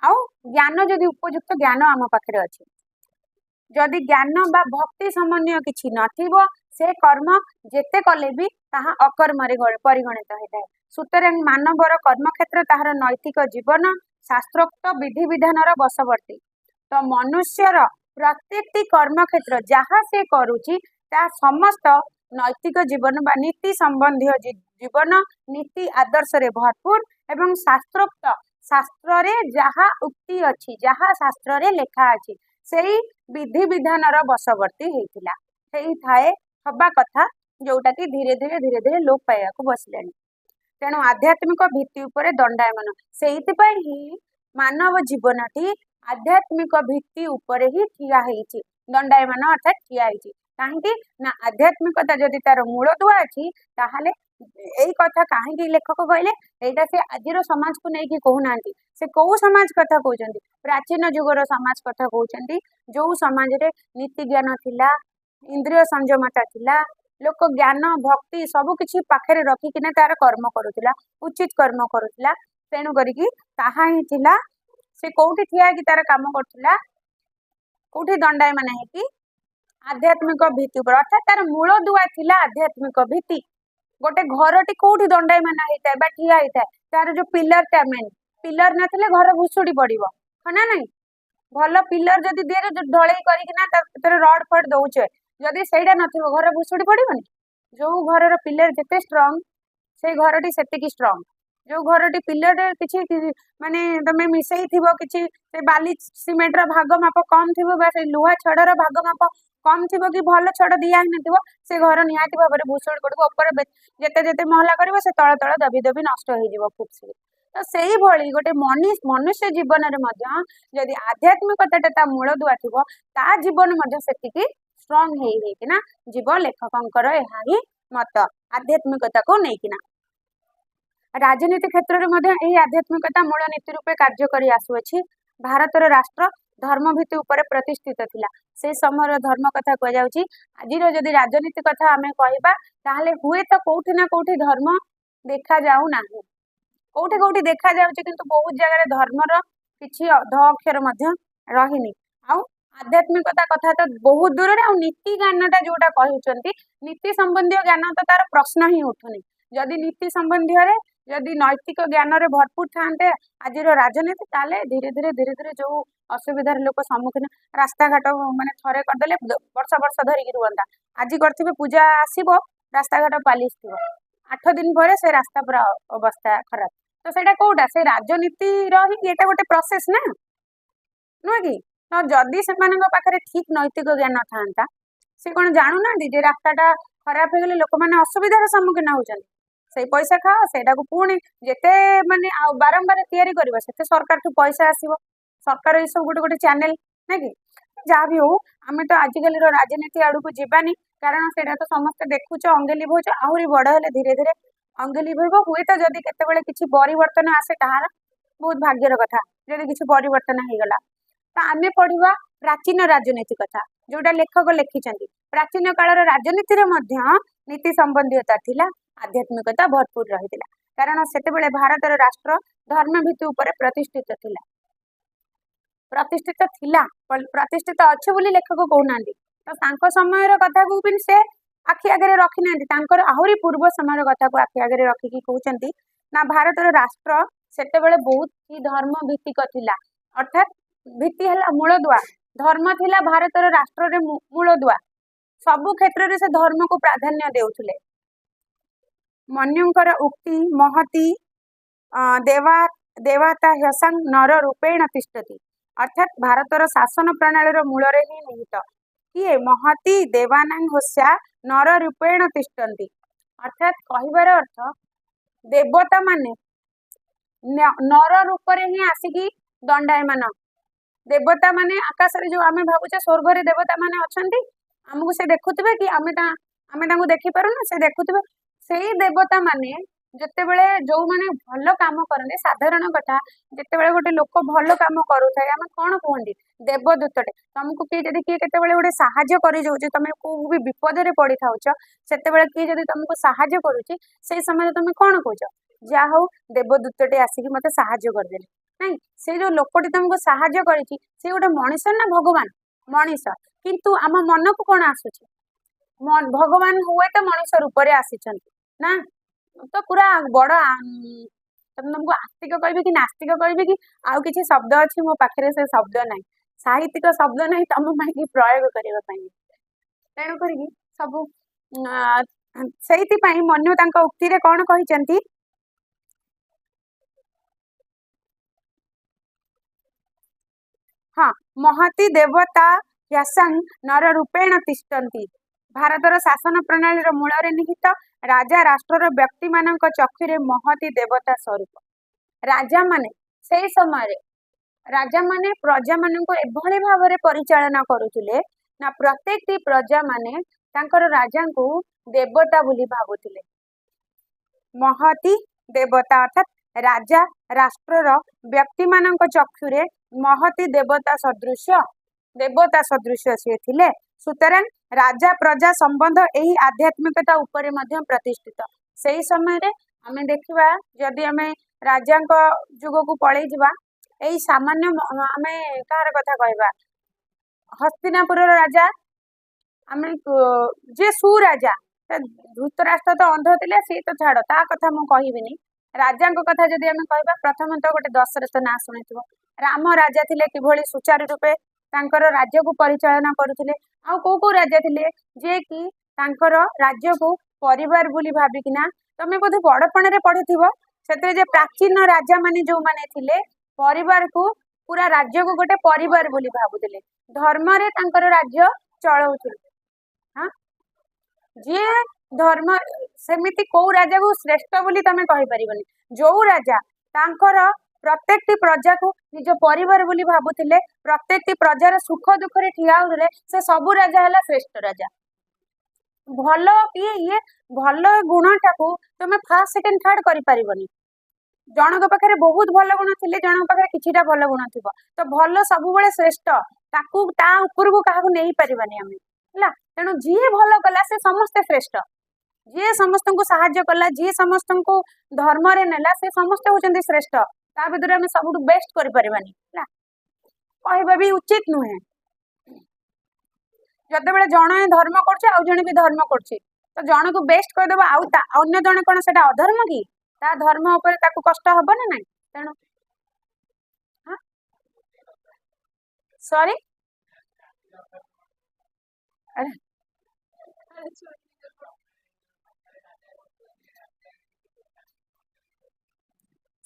आउ ज्ञान जदि उपयुक्त ज्ञान आम पाखे अच्छी जदि ज्ञान बा भक्ति संबंधी किछि नथिबो से कर्म जेते कले भी ताहा अकर्म परिगणित होता है सुतरां मानवर कर्म क्षेत्र ताहार नैतिक जीवन शास्त्रोक्त विधि विधान बशवर्ती तो मनुष्यर प्रत्येक कर्म क्षेत्र जहाँ से करुची ता समस्त नैतिक जीवन बा नीति संबंधी जीवन नीति आदर्श रे भरपूर एवं शास्त्रोक्त शास्त्र रे जहाँ उक्ति अच्छी जहाँ शास्त्र रे लेखा अच्छी सेही विधि विधान बशवर्ती होता थाए हवा कथा जोटा कि धीरे धीरे लोप पाइबा को बसले तेणु आध्यात्मिक भित्ति उपरे दंडायमान से मानव जीवनटी आध्यात्मिक भित्ति उपरे ही ठिया होइछि दंडायमान अर्थात ठिया होइछि कहीं ना आध्यात्मिकता जदि तार मूल दुआ अच्छी ताहले यही कथा कहीं लेखक कहले एटा से आजिर समाज को नहीं कहूना से कौ समाज कथा कहते प्राचीन जुगर समाज कथा कहते जो समाज रे नीति ज्ञान थिला इंद्रिय संयमता थिला लोक ज्ञान भक्ति सब किछि पाखरे रखिकिना तार कर्म करुथिला उचित कर्म करुथिला तेणु करिकी ताहा ही थिला से कोठी ठिया कि तार काम करथिला कोठी दंडायमान है आध्यात्मिक भित्ति पर अर्थात तार मूल दुआ थिला आध्यात्मिक भित्ति गोटे घरटी कोठी दंडायमान होता है ठिया होता है तार जो पिलर मेन पिलर नथिले घर भुसुड़ी पड़िबो ना नहीं भल पिलर जदि देर ढलई करिकिना रड फड दउछे जदि सेटा नथिबो घर भुसुड़ी पड़िबोनी जो घर पिलर जेते स्ट्रांग से घरटी सेतिकी स्ट्रांग जो घरटी पिलर किछि माने तमे मिसई थिबो किछि से बाली सीमेंट रा भाग माप कम थिबो बा से लुहा छड़र भाग माप कम थिबो कि भल छड़ दिया ही नथिबो से घर निहाती भाबरे भुसुड़ी पड़िबो ऊपर जेते जेते महला करिवो से तळ तळ दबी दबी नष्ट हो जिवो खूब सी तो सेही भली गोटे मनुष्य जीवन रे मध्य जदि आध्यात्मिकता मूल दुआ थिबो ता जीवन मध्य सेतिकी स्ट्रांग हेकिना जीव लेखकंकर एहा ही मत आध्यात्मिकता को नेकिना राजनीति क्षेत्र में आध्यात्मिकता मूल नीति रूपे कार्य करी आसुअछि भारतर राष्ट्र धर्म भित्ति उपरे प्रतिष्ठित थिला से समय धर्म कथा कह जाउछि आजिर जदि राजनीति कथा आमे कहबा ताहले हुए तो कोठी ना कोठी धर्म देखा जाऊ नाही कोठी कोठी देखा जाउछि किंतु बहुत जगह धर्मर किछि ध अक्षर मध्य रहिनी आउ आध्यात्मिकता कथा तो बहुत दूर रे नीति ज्ञानटा जोटा कहउछंती नीति संबंधी ज्ञान तो तार प्रश्न ही उठुनी जदि नीति संबंधी रे जदि नैतिक ज्ञान रे भरपूर थांते आजिर राजनीति ताले धीरे धीरे जो असुविधार लोक सम्मुखीन रास्ता घाट माने थरे करदेले वर्ष वर्ष धरिकी रुहंता आज करथिबे पूजा आसीबो रास्ता घाट पालिस थिबो 8 दिन पर से रास्ता पूरा अवस्था खराब तो सेटा कोटा से राजनीति रही एटा गोटे प्रोसेस ना नुह कि तो जदि सेमानक पाखरे ठीक नैतिक ज्ञान थांता से कोन जानू ना जे रास्ताटा खराब हो गले लोक माने असुविधार सम्मुखीन होउछन से पैसा खाओ सेटा को पुणी जेते माने बारंबार तैयारी करबा सेते सरकार ठू पैसा आसीबो सरकार ये सब गोटे गोटे चैनल ना कि जहाँ भी हो आमे तो आजिकल राजनीति आड़ को जीवानी कारण सेटा तो समस्त देखुच अंगे लिभौच आहरी बड़ हेले धीरे धीरे अंगे लिभेब हुए तो जदि केतेबेले किछि परिवर्तन आसे ताहार बहुत भाग्यर कथा जदि किछि परिवर्तन हेगला तो आमे पढ़िबा प्राचीन राजनीति कथा जोटा लेखक लिखिछंती प्राचीन कालर राजनीति रे मध्य नीति संबंधीयता थिला आध्यात्मिकता भरपूर रही कारण सेतेबेले भारतर राष्ट्र धर्म भित्ति उपरे प्रतिष्ठित थिला प्रतिष्ठित अच्छे बोली लेखक कहना तो तांको समय कथा को भी से आखि आगे रखी ना आहरी पूर्व समय कथा को आखि आगे रखिकी कहते ना भारतर राष्ट्र सेतेबेले बहुत ही धर्म भित्तिक थिला अर्थात भित्ति है मूल दुआ धर्म थिला भारतर राष्ट्र रे मूल दुआ सबु क्षेत्र रे से धर्म को प्राधान्य देउथिले मन्युंकर उक्ति महती देवता ह्यसंग नर रूपेण तिष्ठति अर्थात भारतर शासन प्रणाली मूल रे ही निहित किए महती देवानां होस्या नर रूपेण तिष्ठन्ति अर्थात कहिबार अर्थ देवता माने नर रूप रे ही आसिकी दंडायमान देवता माने आकाश रे जो आमे भाबुचे स्वर्ग रे देवता माने अछंती हमकु से देखुतबे कि आमे तांको देखि पारुना से देखुतबे सेही देवता माने ଯେତେବେଳେ ଯୋଉମାନେ ଭଲ କାମ କରନ୍ତି ସାଧାରଣ କଥା ଯେତେବେଳେ ଗୋଟେ ଲୋକ ଭଲ କାମ କରୁଥାଏ ଆମେ କଣ କୁହନ୍ତି ଦେବଦୂତଟେ ତମକୁ କିଏ ଯଦି କିଏ କେତେବେଳେ ଗୋଟେ ସାହାଯ୍ୟ କରିଯାଉଛି ତମେ କୋଉ ବି ବିପଦରେ ପଡିଥାଉଛ ସେତେବେଳେ କିଏ ଯଦି ତମକୁ ସାହାଯ୍ୟ କରୁଛି ସେଇ ସମୟରେ ତମେ କଣ କହୁଛ ଯାହା ହଉ ଦେବଦୂତଟେ ଆସିକି ମତେ ସାହାଯ୍ୟ କରିଦେଲେ ନାଇଁ ସେ ଯୋଉ ଲୋକଟି ତମକୁ ସାହାଯ୍ୟ କରିଛି ସେ ଗୋଟେ ମଣିଷ ନା ଭଗବାନ ମଣିଷ କିନ୍ତୁ ଆମ ମନକୁ କଣ ଆସୁଛି ଭଗବାନ ହୁଏତ ମଣିଷ ରୂପରେ ଆସିଛନ୍ତି ନା ତ ପୁରା ବଡ ତମକୁ ଆସ୍ତିକ କହିବି କି ନାସ୍ତିକ କହିବି କି ଆଉ କିଛି ଶବ୍ଦ ଅଛି ମୋ ପାଖରେ ସେ ଶବ୍ଦ ନାହିଁ ସାହିତ୍ୟିକ ଶବ୍ଦ ନାହିଁ ତମ ପାଇଁ ପ୍ରୟୋଗ କରିବା ପାଇଁ ତେଣୁ କରିକି ସବୁ ସେଇଥିପାଇଁ ମନୁ ତାଙ୍କ ଉକ୍ତିରେ କଣ କହିଛନ୍ତି ହଁ ମହତି ଦେବତା ହ୍ୟାସଂ ନର ରୂପେଣ ତିଷ୍ଠନ୍ତି ଭାରତର ଶାସନ ପ୍ରଣାଳୀର ମୂଳରେ ନିହିତ ରାଜା ରାଷ୍ଟ୍ରର ବ୍ୟକ୍ତି ମାନଙ୍କ ଚକ୍ଷୁରେ ମହତି ଦେବତା ସ୍ୱରୂପ ରାଜା ମାନେ ସେଇ ସମୟରେ ରାଜା ମାନେ ପ୍ରଜା ମାନଙ୍କୁ ଏଭଳି ଭାବରେ ପରିଚାଳନା କରୁଥିଲେ ନା ପ୍ରତ୍ୟେକଟି ପ୍ରଜା ମାନେ ତାଙ୍କର ରାଜାଙ୍କୁ ଦେବତା ବୋଲି ଭାବୁଥିଲେ ମହତି ଦେବତା ଅର୍ଥାତ ରାଜା ରାଷ୍ଟ୍ରର ବ୍ୟକ୍ତି ମାନଙ୍କ ଚକ୍ଷୁରେ ମହତି ଦେବତା ସଦୃଶ୍ୟ ସିଏ ଥିଲେ ସୁତରାଂ ରାଜା ପ୍ରଜା ସମ୍ବନ୍ଧ ଏହି ଆଧ୍ୟାତ୍ମିକତା ଉପରେ ମଧ୍ୟ ପ୍ରତିଷ୍ଠିତ ସେଇ ସମୟରେ ଆମେ ଦେଖିବା ଯଦି ଆମେ ରାଜାଙ୍କ ଯୁଗକୁ ପଳେଇ ଯିବା ଏଇ ସାମାନ୍ୟ ଆମେ କାହାର କଥା କହିବା ହସ୍ତିନାପୁରର ରାଜା ଆମେ ଯିଏ ସୁରାଜା ଧୃତରାଷ୍ଟ୍ର ତ ଅନ୍ଧ ଥିଲେ ସିଏ ତ ଛାଡ ତା କଥା ମୁଁ କହିବିନି ରାଜାଙ୍କ କଥା ଯଦି ଆମେ କହିବା ପ୍ରଥମତଃ ଗୋଟେ ଦଶରଥ ନାଁ ଶୁଣିଥିବ ରାମ ରାଜା ଥିଲେ କିଭଳି ସୁଚାରୁ ରୂପେ ତାଙ୍କର ରାଜ୍ୟକୁ ପରିଚାଳନା କରୁଥିଲେ ଆଉ କୋଉ କୋଉ ରାଜା ଥିଲେ ଯିଏ କି ତାଙ୍କର ରାଜ୍ୟକୁ ପରିବାର ବୋଲି ଭାବିକିନା ତମେ ବୋଧେ ବଡପଣରେ ପଢିଥିବ ସେଥିରେ ଯେ ପ୍ରାଚୀନ ରାଜା ମାନେ ଯୋଉମାନେ ଥିଲେ ପରିବାରକୁ ପୁରା ରାଜ୍ୟକୁ ଗୋଟେ ପରିବାର ବୋଲି ଭାବୁଥିଲେ ଧର୍ମରେ ତାଙ୍କର ରାଜ୍ୟ ଚଳଉଥିଲେ ହଁ ଯିଏ ଧର୍ମ ସେମିତି କୋଉ ରାଜାକୁ ଶ୍ରେଷ୍ଠ ବୋଲି ତମେ କହିପାରିବନି ଯୋଉ ରାଜା ତାଙ୍କର ପ୍ରତ୍ୟେକଟି ପ୍ରଜାକୁ ନିଜ ପରିବାର ବୋଲି ଭାବୁଥିଲେ ପ୍ରତ୍ୟେକଟି ପ୍ରଜାର ସୁଖ ଦୁଃଖରେ ଠିଆ ହଉଥିଲେ ସେ ସବୁ ରାଜା ହେଲା ଶ୍ରେଷ୍ଠ ରାଜା ଭଲ କିଏ ଇଏ ଭଲ ଗୁଣଟାକୁ ତମେ ଫାର୍ଷ୍ଟ ସେକେଣ୍ଡ ଥାର୍ଡ କରିପାରିବନି ଜଣଙ୍କ ପାଖରେ ବହୁତ ଭଲ ଗୁଣ ଥିଲେ ଜଣଙ୍କ ପାଖରେ କିଛିଟା ଭଲ ଗୁଣ ଥିବ ତ ଭଲ ସବୁବେଳେ ଶ୍ରେଷ୍ଠ ତାକୁ ତା ଉପରକୁ କାହାକୁ ନେଇ ପାରିବାନି ଆମେ ହେଲା ତେଣୁ ଯିଏ ଭଲ କଲା ସେ ସମସ୍ତେ ଶ୍ରେଷ୍ଠ ଯିଏ ସମସ୍ତଙ୍କୁ ସାହାଯ୍ୟ କଲା ଯିଏ ସମସ୍ତଙ୍କୁ ଧର୍ମରେ ନେଲା ସେ ସମସ୍ତେ ହଉଛନ୍ତି ଶ୍ରେଷ୍ଠ ତା ଭିତରେ ଆମେ ସବୁଠୁ ବେଷ୍ଟ କରିପାରିବାନି ହେଲା କହିବା ବି ଉଚିତ ନୁହେଁ ଯେତେବେଳେ ଜଣେ ଧର୍ମ କରୁଛି ଆଉ ଜଣେ ବି ଧର୍ମ କରୁଛି ତ ଜଣକୁ ବେଷ୍ଟ କରିଦେବା ଆଉ ଅନ୍ୟ ଜଣେ କଣ ସେଟା ଅଧର୍ମ କି ତା ଧର୍ମ ଉପରେ ତାକୁ କଷ୍ଟ ହବ ନା ନାଇଁ ତେଣୁ ସରି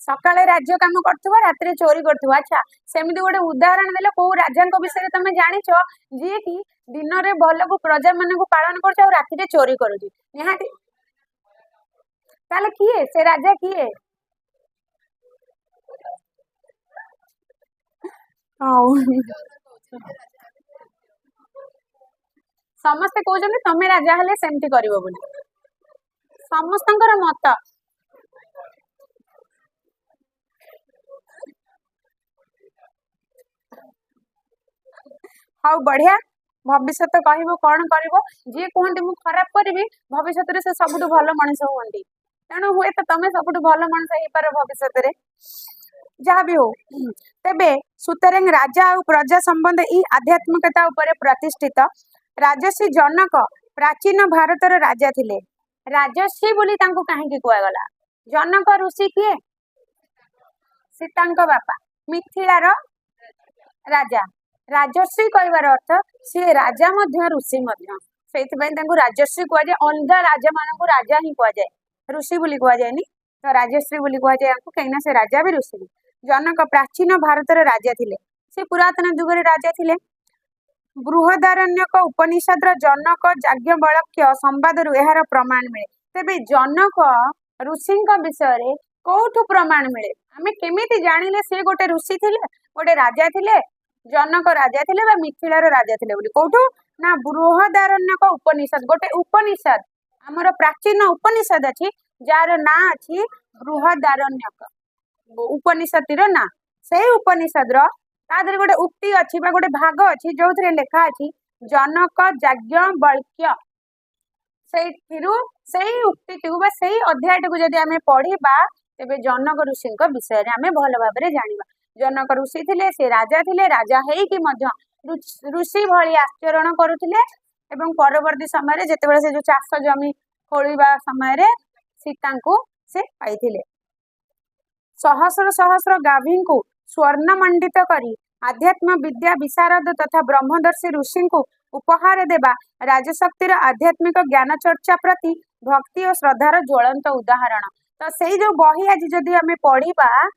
ସକାଳେ ରାଜ୍ୟ କାମ କରୁଥିବ ରାତିରେ ଚୋରି କରୁଥିବ ଆଚ୍ଛା ସେମିତି ଗୋଟେ ଉଦାହରଣ ଦେଲେ କୋଉ ରାଜାଙ୍କ ବିଷୟରେ ତମେ ଜାଣିଛ ଯିଏ କି ଦିନରେ ଭଲକୁ ପ୍ରଜା ମାନଙ୍କୁ ପାଳନ କରୁଛି ଆଉ ରାତିରେ ଚୋରି କରୁଛି ନିହାତି ତାହେଲେ କିଏ ସେ ରାଜା କିଏ ସମସ୍ତେ କହୁଛନ୍ତି ତମେ ରାଜା ହେଲେ ସେମିତି କରିବ ବୋଲି ସମସ୍ତଙ୍କର ମତ ହଉ ବଢିଆ ଭବିଷ୍ୟତ କହିବ କଣ କରିବ ଯିଏ କୁହନ୍ତି ମୁଁ ଖରାପ କରିବି ଭବିଷ୍ୟତରେ ସେ ସବୁଠୁ ଭଲ ମଣିଷ ହୁଅନ୍ତି ତେଣୁ ହୁଏତ ତମେ ସବୁଠୁ ଭଲ ମଣିଷ ହେଇପାର ଭବିଷ୍ୟତରେ ଯାହା ବି ହଉ ତେବେ ସୁତରାଂ ରାଜା ଆଉ ପ୍ରଜା ସମ୍ବନ୍ଧ ଏହି ଆଧ୍ୟାତ୍ମିକତା ଉପରେ ପ୍ରତିଷ୍ଠିତ ରାଜର୍ଷି ଜନକ ପ୍ରାଚୀନ ଭାରତର ରାଜା ଥିଲେ ରାଜର୍ଷି ବୋଲି ତାଙ୍କୁ କାହିଁକି କୁହାଗଲା ଜନକ ଋଷି କିଏ ସୀତାଙ୍କ ବାପା ମିଥିଳାର ରାଜା ରାଜର୍ଷି କହିବାର ଅର୍ଥ ସିଏ ରାଜା ମଧ୍ୟ ଋଷି ମଧ୍ୟ ସେଇଥିପାଇଁ ତାଙ୍କୁ ରାଜର୍ଷି କୁହାଯାଏ ଅଲଗା ରାଜା ମାନଙ୍କୁ ରାଜା ହିଁ କୁହାଯାଏ ଋଷି ବୋଲି କୁହାଯାଏନି ତ ରାଜଶ୍ରୀ ବୋଲି କୁହାଯାଏ ୟାଙ୍କୁ କାହିଁକିନା ସେ ରାଜା ବି ଋଷି ବି ଜନକ ପ୍ରାଚୀନ ଭାରତର ରାଜା ଥିଲେ ସେ ପୁରାତନ ଯୁଗରେ ରାଜା ଥିଲେ ବୃହଦାରଣ୍ୟକ ଉପନିଷଦର ଜନକ ଯାଜ୍ଞବଲ୍କ୍ୟ ସମ୍ବାଦରୁ ଏହାର ପ୍ରମାଣ ମିଳେ ତେବେ ଜନକ ଋଷିଙ୍କ ବିଷୟରେ କୋଉଠୁ ପ୍ରମାଣ ମିଳେ ଆମେ କେମିତି ଜାଣିଲେ ସେ ଗୋଟେ ଋଷି ଥିଲେ ଗୋଟେ ରାଜା ଥିଲେ ଜନକ ରାଜା ଥିଲେ ବା ମିଥିଳାର ରାଜା ଥିଲେ ବୋଲି କୋଉଠୁ ନା ବୃହଦାରଣ୍ୟକ ଉପନିଷଦ ଗୋଟେ ଉପନିଷଦ ଆମର ପ୍ରାଚୀନ ଉପନିଷଦ ଅଛି जार ना अच्छी बृहदारण्यक उपनिषद ना से उपनिषद गोटे उक्ति अच्छी गोटे भाग अच्छी जो लेखा अच्छी जनक याज्ञवल्क्य से उक्ति से अध्याय को जदि आम पढ़ा तेरे जनक ऋषि विषय आम भल भाव जाना जनक ऋषि थे से राजा थे राजा है ऋषि भली आचरण करुले परवर्ती समय जिते से जो चाष जमी खोलिबा समय सीता को से पाई सहस्र सहस्र गाभी को स्वर्ण मंडित करी आध्यात्म विद्या विशारद तथा ब्रह्मदर्शी ऋषि को उपहार देवा राजशक्तिर आध्यात्मिक ज्ञान चर्चा प्रति भक्ति और श्रद्धार ज्वलंत उदाहरण। तो से जो बही आज जदि आम पढ़ा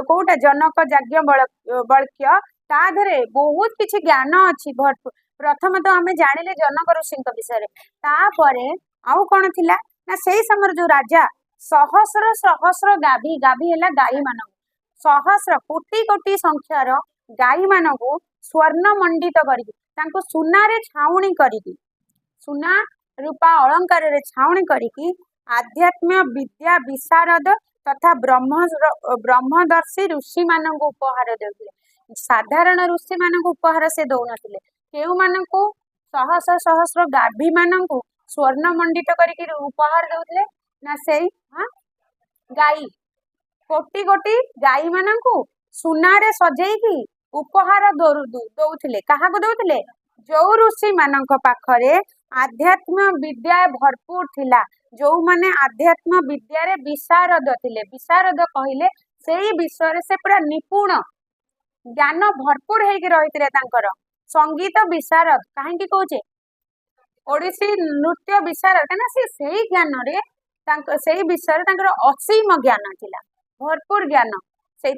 कोटा जनक याज्ञवल्क्य ताधरे बहुत किछि ज्ञान अच्छी भरपूर। प्रथम तो आम जानिले जनक ऋषि विषय तापर आउ कौन थिला ना से समय जो राजा सहस्र सहस्र गाभी गाभी है गाई मान सहस्र कोटि कोटि संख्यार गाई मान स्वर्ण मंडित करके सुनारे छाउणी करके सुना रूपा अलंकार छाउणी करके आध्यात्म विद्या विशारद तथा ब्रह्मदर्शी ऋषि मान उपहार देते। साधारण ऋषि मान उपहार से दौन केउ मान सहस्र सहस्र गाभी मान स्वर्ण मंडित करके उपहार देते ना से गाई कोटि कोटि गाई मान सुनारे सजेकी उपहार दौले क्या दौले जो ऋषि मान पाखरे आध्यात्म विद्या भरपूर थिला जो माने आध्यात्म विद्या विशारद थिले विशारद कहले से विषय से पूरा निपुण ज्ञान भरपूर होगी रही संगीत विशारद कहीं कहे ओडिसी नृत्य विशारद कहीं से ज्ञान से विषय असीम ज्ञान थिला भरपूर ज्ञान से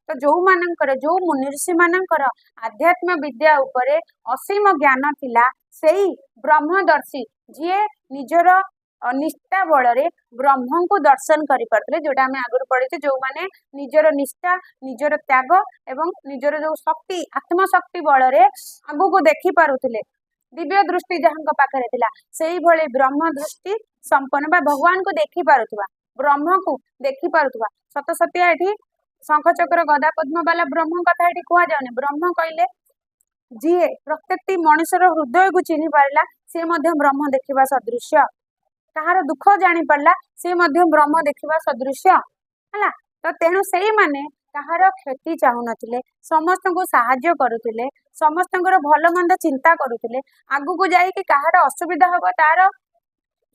तो जो मानकर जो मुनि ऋषि मानकर आध्यात्म विद्या उपरे असीम ज्ञान थिला सेही ब्रह्मदर्शी जी निजर निष्ठा बल ब्रह्म को दर्शन करि पारथले जोटा आम आगु पढ़ी जो माने निजर निष्ठा निजर त्याग एवं निजर जो शक्ति आत्मशक्ति बल आगु को देखि पारुथिले दिव्य दृष्टि जहाँ पाखे थिला सेही भली ब्रह्म दृष्टि संपन्न बा भगवान को देखि पारुथबा ब्रह्म को देखि पारुथबा सत सत्या एठी शंख चक्र गदा पद्म वाला ब्रह्म कथा ये कह जाने ब्रह्म कहले जी प्रत्येक मनुष्यर हृदय को चिन्ह पारा सी ब्रह्म देखा सदृश्य कहार दुख जानी पारा सी ब्रह्म देखा सदृश्य है तो तेणु से माने कहार क्षति चाहू नथिले समस्त को साहाय्य करुथिले समस्त भल मंद चिंता करुथिले आगु को जाइए कहार असुविधा हम तार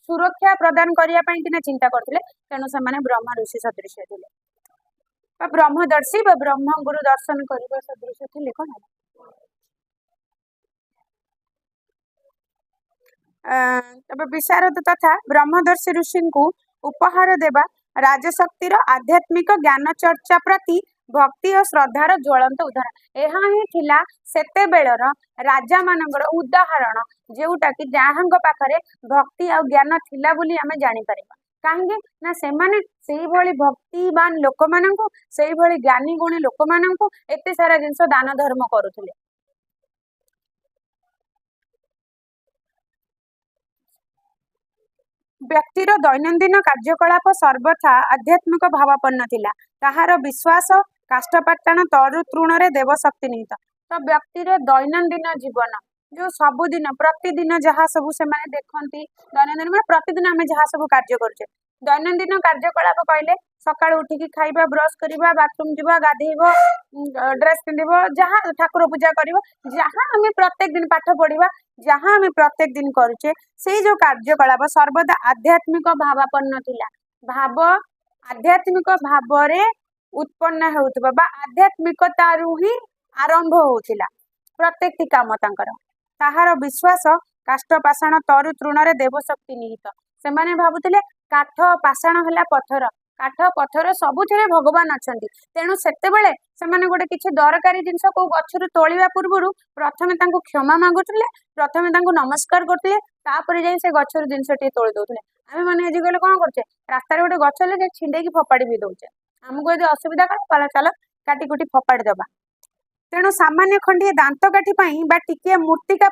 सुरक्षा प्रदान करने चिंता करथिले तेणु से माने ब्रह्म ऋषि सदृश्य थिले ब्रह्मदर्शी ब्रह्म गुरु दर्शन करने सदृश थे कौन तब विशारद तथा ब्रह्मदर्शी ऋषि को उपहार देवा राजशक्तिर आध्यात्मिक ज्ञान चर्चा प्रति भक्ति और श्रद्धार ज्वलंत उदाहरण यह ही थिला सेते बेलर राजा मानकर उदाहरण जोटा कि जहाँ पाखरे भक्ति और ज्ञान थिला बोली आमे जानी परिबा कहीं ना से भली भक्तिवान लोक मानू से भली ज्ञानी गुणी लोक मानू एते सारा जिनस दान धर्म करुले व्यक्तिर दैनंदिन कार्यकलाप सर्वथा आध्यात्मिक भावापन्न थिला ताहार विश्वास काष्ठपाषाण तरु तृण देवशक्ति निहित तो व्यक्तिर दैनंदिन जीवन जो सबुदिन प्रतिदिन जहाँ सब से देखती दैनंदिन मैं प्रतिदिन आम जहाँ सब कार्य करुचे दैनंदिन कार्यकलाप कहले सकाळ उठिकी खाइबा ब्रश करवा बाथरूम जावा गाधेब ड्रेस पिंधिब जहाँ ठाकुर पूजा कर जहाँ आम प्रत्येक दिन पाठ पढ़ा जहाँ आम प्रत्येक दिन करुचे से जो कार्यकलाप सर्वदा आध्यात्मिक भावापन्न थिला भाव आध्यात्मिक भाव उत्पन्न होउतबा बा आध्यात्मिकता ही आरंभ होउथिला प्रत्येक काम ताहार विश्वास काष्ठपाषाण तरु तृण देवशक्ति निहित से माने भाबुथिले काठ पाषाण है पथर काठ पथर सबुथिरे भगवान अछंती तेणु सेतेबेले सेमाने गोटे किछि दरकारी जिनस को गछरु तोलिबा पूर्वरु प्रथमे तांको क्षमा मागुथिले प्रथमे तांको नमस्कार करथिले तापर जाई से गछरु जिनसटी तोଳି दउथिले आमे माने आजि गले कोन करछे रास्ता रे गोटे गछ ले छिंडे की फपाड़ी भी दउछे हमको यदि असुविधा कर चल काटी कुटी फपाड़ी दबा तेणु सामान्य खंडे दांत काठी टिके मूर्तिका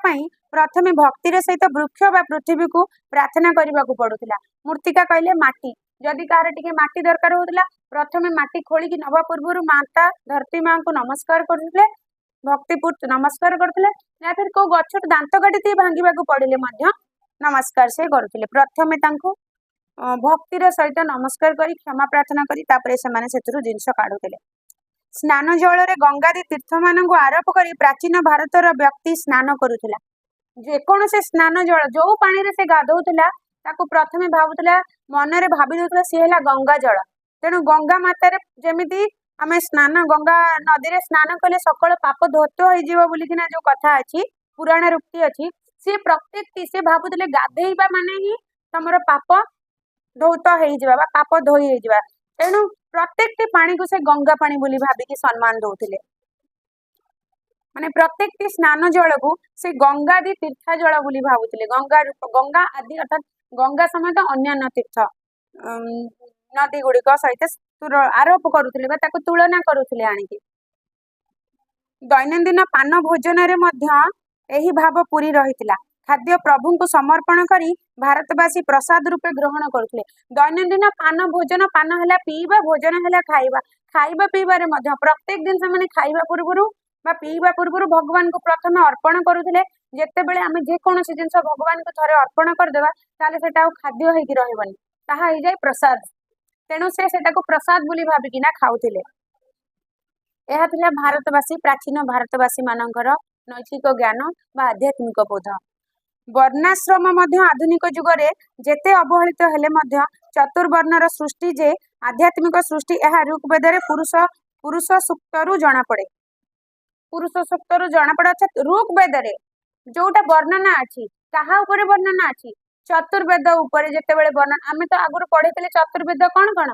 प्रथमे भक्तिर सहित वृक्ष बा पृथ्वी को प्रार्थना करने को पड़ूला मूर्तिका कहले माटी जदि कहार टिके माटी दरकार होतला प्रथमे माटी खोली कि नवा पूर्व माता धरती माँ को नमस्कार करते भक्तिपूर्ण नमस्कार करते या फिर को गछ दांत काटी भांगा पड़े नमस्कार से करते प्रथमे भक्तिर सहित नमस्कार करी क्षमा प्रार्थना करी तापरे से जिनस काढ़ुले स्नान जल गंगादी तीर्थ मान आरोप कर प्राचीन भारतर व्यक्ति स्नान करुला जेकोसी स्नान जल जो पानी से गाधौला प्रथमे भावुला मनरे भावी दूसरा सी है गंगा जल तेणु गंगा मातार जमी आम स्नान गंगा नदी में स्नान कले सकल पाप धौत होना जो कथा अच्छी पुराण रुक्ति अच्छी सी प्रत्येक सी भावुले गाधेवा माने ही तुम पाप धौत हो पाप धोई हो तेणु प्रत्येक पानी को से गंगा पानी बोली भाविकी सम्मान दौले माने प्रत्येक स्नान जल को से गंगादी तीर्थ जल बोली भावुले गंगा रूप गंगा आदि अर्थात गंगा समेत अन्य तीर्थ नदी गुड़िक सहित आरोप करुले तुलना करुले आणिकी दैनंदिन पान भोजन रे भाव पूरी रही खाद्य प्रभु को समर्पण करी भारतवासी प्रसाद रूपे ग्रहण करते दैनंदिन पान पान है पीवा भोजन है खाइबा खाइबा पीबार प्रत्येक दिन से खाइबा पूर्व पीवा पूर्व भगवान को प्रथम अर्पण करुले जितेबले आम जेकोसी जिन भगवान को थे अर्पण करदेवा ताले खाद्य होगी ताहा हो जाए प्रसाद तेणु से प्रसाद बोली भाविकिना खाऊले यह थिला भारतवासी प्राचीन भारतवासी मानकर नैतिक ज्ञान बा आध्यात्मिक बोध वर्णाश्रम आधुनिक जुगरे जेते अवहेलित हेले चतुर्वर्णर सृष्टि जे आध्यात्मिक सृष्टि यह ऋग्वेद पुरुष सूक्तरु जना पड़े पुरुष सूक्तरु जना पड़े अर्थात ऋग्वेद जोटा वर्णना अच्छी कहा उपरे वर्णना अच्छी चतुर्वेद उपरे जेतेबेले वर्णना आमे तो आगुर पढ़े चतुर्वेद कौन कौन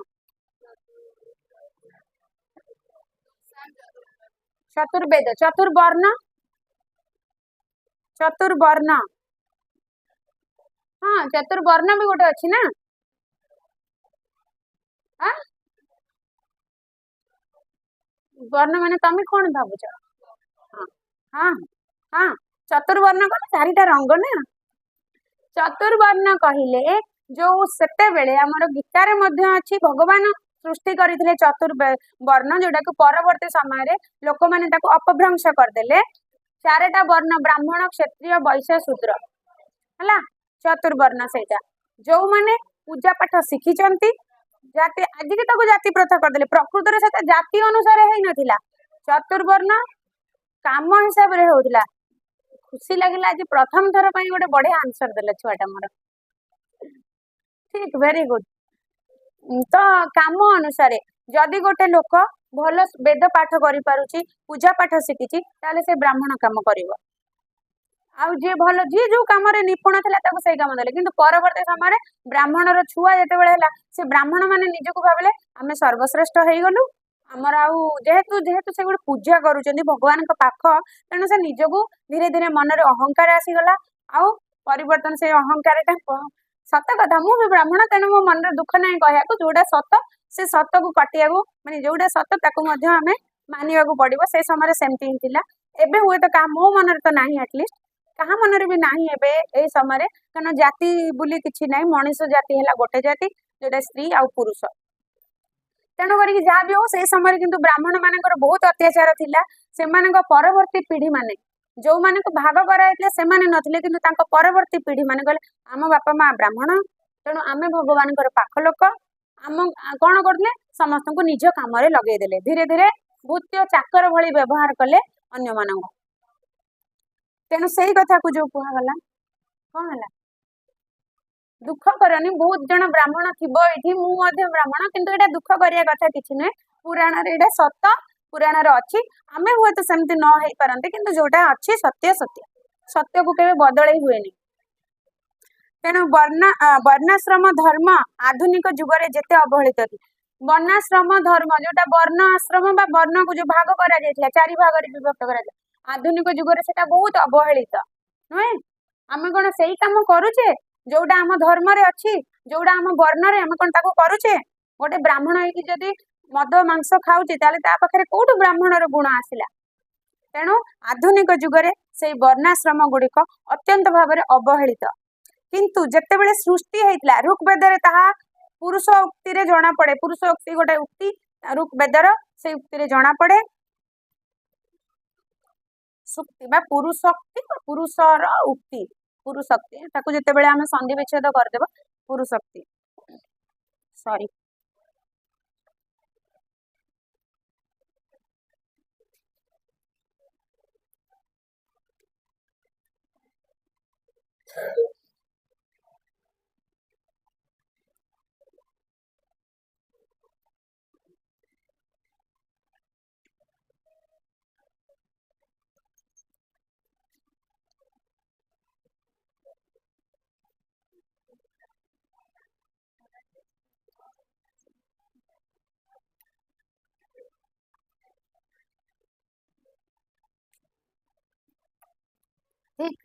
चतुर्वेद चतुर्वर्ण हाँ चतुर्वर्ण भी गोटे अच्छी ना वर्ण माने तमे कौन भावुच हाँ हाँ हाँ चतुर्वर्ण कौन चारिटा रंग ना चतुर्वर्ण कहले जो सेते बेले हमर गीतारे मध्य अछि भगवान सृष्टि करथिले चतुर्वर्ण जोटा को परवर्ती समय रे लोक माने ताको अपभ्रंश करदेले चारटा वर्ण ब्राह्मण क्षत्रिय वैश्य शूद्र हला चतुर्वर्ण सेटा जो माने पूजा पाठ शिखी चंती जाति आज के ताको जाति प्रथा करदेले प्रकृत रे सेटा जाति अनुसार हे नथिला चतुर्वर्ण काम हिसाब रे होतिला खुशी लगिला आज प्रथम थर पई गोटे बढ़िया आंसर देला छुआटा मोर ठीक वेरी गुड तो काम अनुसार जदि गोटे लोक भल वेद पाठ करि पारुची पूजा पाठ शिखी ताले से ब्राह्मण काम करिवो आउ जे भल जी जो काम रे निपुण थिला ताको सही काम देले किंतु परवर्ती समय ब्राह्मणर छुआ जेते बेले हला से ब्राह्मण माने निजको भाबले आमे सर्वश्रेष्ठ हेई गलु आमर आउ जेहेतु जेहेतु से गोटे पूजा करुचंदी भगवान का पाख तेणु से निजको धीरे धीरे मन रे अहंकार आसीगला आउ परिवर्तन से अहंकार सत कथा मु भी ब्राह्मण तेणु मो मन रे दुख नहीं कहया को जोटा सत से सत को कटिया को माने जोटा सत ताको मध्य आमे मानिया को पड़िबो से समय रे सेमती हिला एबे हुए तो का मो मन रे तो नाही एटलीस्ट कहा मन रे भी नाही एबे ए समय रे कन जाति बुली किछि नाही मनुष्य जाति हैला गोटे जाति जोटा स्त्री आ पुरुष तेणु करी जहाँ भी हो से समय किंतु ब्राह्मण मानकर बहुत अत्याचार थिला सेमानक परवर्ती पीढ़ी माने जो माने को भाग कराइले से माने नथिले किंतु तांको परवर्ती पीढ़ी माने कहले आम बापा माँ ब्राह्मण तेणु आमे भगवान पाख लोक आम कौन करले समस्त को निज काम रे लगे देले धीरे धीरे भूत्य चाकर भली व्यवहार कले अन्य मानक तेणु सही कथा को जो कहा गला कौन हला दुख करनी बहुत जन ब्राह्मण थिबो एठी मु मध्य ब्राह्मण किंतु एटा दुख करिया कथा किछि नै पुराण रे एटा सत्य पुराण रे अछि आमे हुए तो सेमति न हेई परंते किंतु जोटा अछि सत्य सत्य सत्य को केबे बदलै हुएनी तेणु वर्णाश्रम धर्म आधुनिक जुगरे जेते अवहेलित थी वर्णाश्रम धर्म जोटा वर्ण आश्रम बा वर्ण को जो भाग करा जायतिला चारि भाग रे विभक्त करा जाय आधुनिक जुगरे सेटा बहुत अवहेलित नय आमे कोन सेही काम करूचे जोटा आम धर्म रे अच्छी जोटा आम वर्ण रे आम कौन ताको करूचे गोटे ब्राह्मण है कि जदि मद मांस खाऊचे ताले ता पाखरे कोठु ब्राह्मण रो गुण आसिला तेणु आधुनिक जुगरे से वर्णाश्रम गुड़िक अत्यंत भाव अवहेलित किंतु जेतेबेले सृष्टि हेतिला ऋग्वेद रे ताहा पुरुष उक्ति रे जना पड़े पुरुष उक्ति गोटे उक्ति ऋग्वेदर से उक्ति रे जना पड़े सुक्ति बा पुरुषोक्ति पुरुषर उक्ति पुरुषोक्ति ताकू जते बेले आमे संधि विच्छेद कर देबा पुरुषोक्ति सॉरी ठीक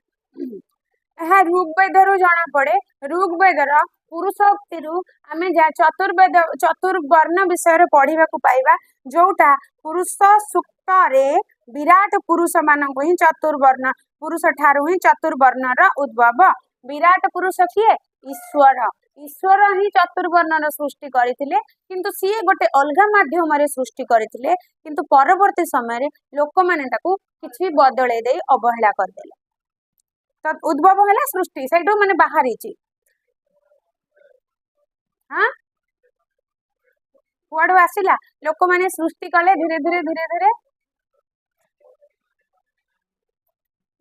हाँ ऋग्वेदरु जना पड़े ऋग्वेदर पुरुषोक्ति आमे चतुर्वेद चतुर्वर्ण विषय पढ़ा पाइबा जोटा पुरुष सूक्त रे विराट पुरुष मानक ही चतुर्वर्ण पुरुष ठारू ही चतुर्वर्णर उद्भव विराट पुरुष किए ईश्वर ईश्वर ही चतुर्वर्णर सृष्टि करथिले किंतु सी गोटे अलगा माध्यम रे सृष्टि करथिले किंतु परवर्ती समय रे लोक माने ताकू किछि बदले दे अवहेला करदेले तो उद्भव है सृष्टि से मैंने बाहरी हाँ कुआडू आसिला लोक मैंने सृष्टि कले धीरे धीरे धीरे धीरे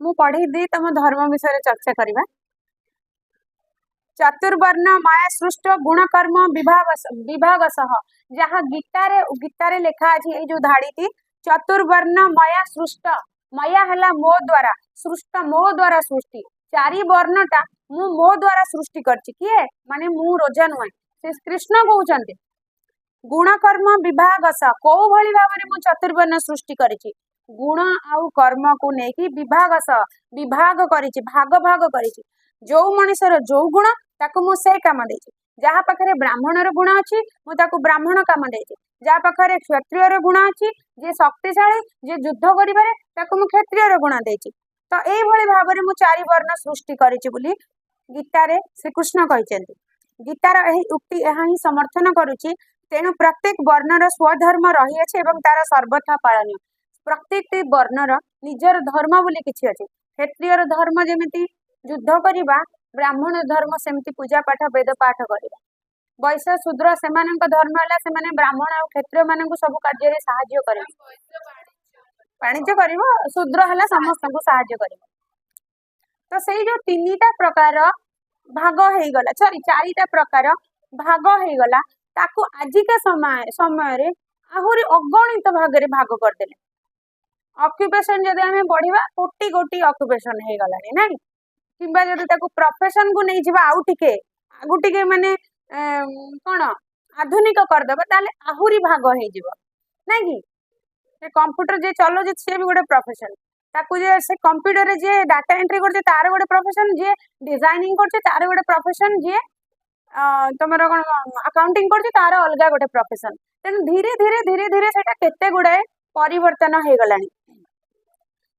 मु पढ़ी दी तुम धर्म विषय चर्चा करवा चतुर्वर्ण माया सृष्ट गुणकर्म विभाग सह जहाँ गीतारे लिखा अच्छी जो धाड़ी थी चतुर्वर्ण माया सृष्ट माया हला मो द्वारा सृष्ट मो द्वारा सृष्टि चारि वर्णटा मु मो द्वारा सृष्टि करछि किए माने मु रोजा नुहे से कृष्ण कहउचंती गुणकर्म विभाग स को भली भाबरे मु चतुर्वर्ण सृष्टि करिछि गुण आउ कर्म को नेकी विभाग स विभाग करिछि भाग भाग करिछि जो मनुष्यर जो गुण ताको मु से काम देछि जहाँ पाखरे ब्राह्मणर गुण अच्छी मु ताको ब्राह्मण काम देछि जहाँ पाखरे क्षत्रियर गुण अच्छी जे शक्तिशाली जे युद्ध करिबारे ताको मु क्षत्रियर गुण देछि तो एई भली भाबरे मु चारि वर्ण सृष्टि करिछि बोली गीतारे श्री कृष्ण कहिसेंती गीतार एही उक्ति एहा ही समर्थन करूछि तेणु प्रत्येक वर्णर स्वधर्म रही अछि एवं तार सर्वथा पालनीय प्रत्येक वर्णर निजर धर्म बोली किछि अछि क्षत्रियर धर्म जेमिति युद्ध करिबा ब्राह्मण धर्म सेमती पूजा पाठ वेद पाठ करिबा वैश्य शूद्र सेमानक धर्म हला सेमाने ब्राह्मण और क्षत्रिय मानक सब कार्य रे सहाय्य करिबा वाणिज्य करिबो शूद्र हला समस्त को सहाय्य करिबो तो सेई जो तीनटा प्रकार भाग हेई गला सॉरी चारिटा प्रकार भाग हेई गला ताकू आजिका समय रे आहुरी अगणित भाग रे भाग कर देले ऑक्युपेशन जदि हमें बढ़िबा कोटी कोटी ऑक्युपेशन हेई गलानी नै किंबा जदि ताकू प्रोफेशन को नै जिबा आउ टिके माने कोन आधुनिक कर देबा ताले आहुरी भाग हेई जिवो नै कि से कंप्यूटर जे चलो जे से भी गोटे प्रोफेशन ताकू जे से कंप्यूटर रे जे डाटा एंट्री करते तार गोटे प्रोफेशन जे डिजाइनिंग करते तार गोटे प्रोफेशन जे तमरो कोन अकाउंटिंग करते तार अलगा गोटे प्रोफेशन तेन धीरे धीरे धीरे धीरे सेटा केते गुडाए परिवर्तन हे गलानी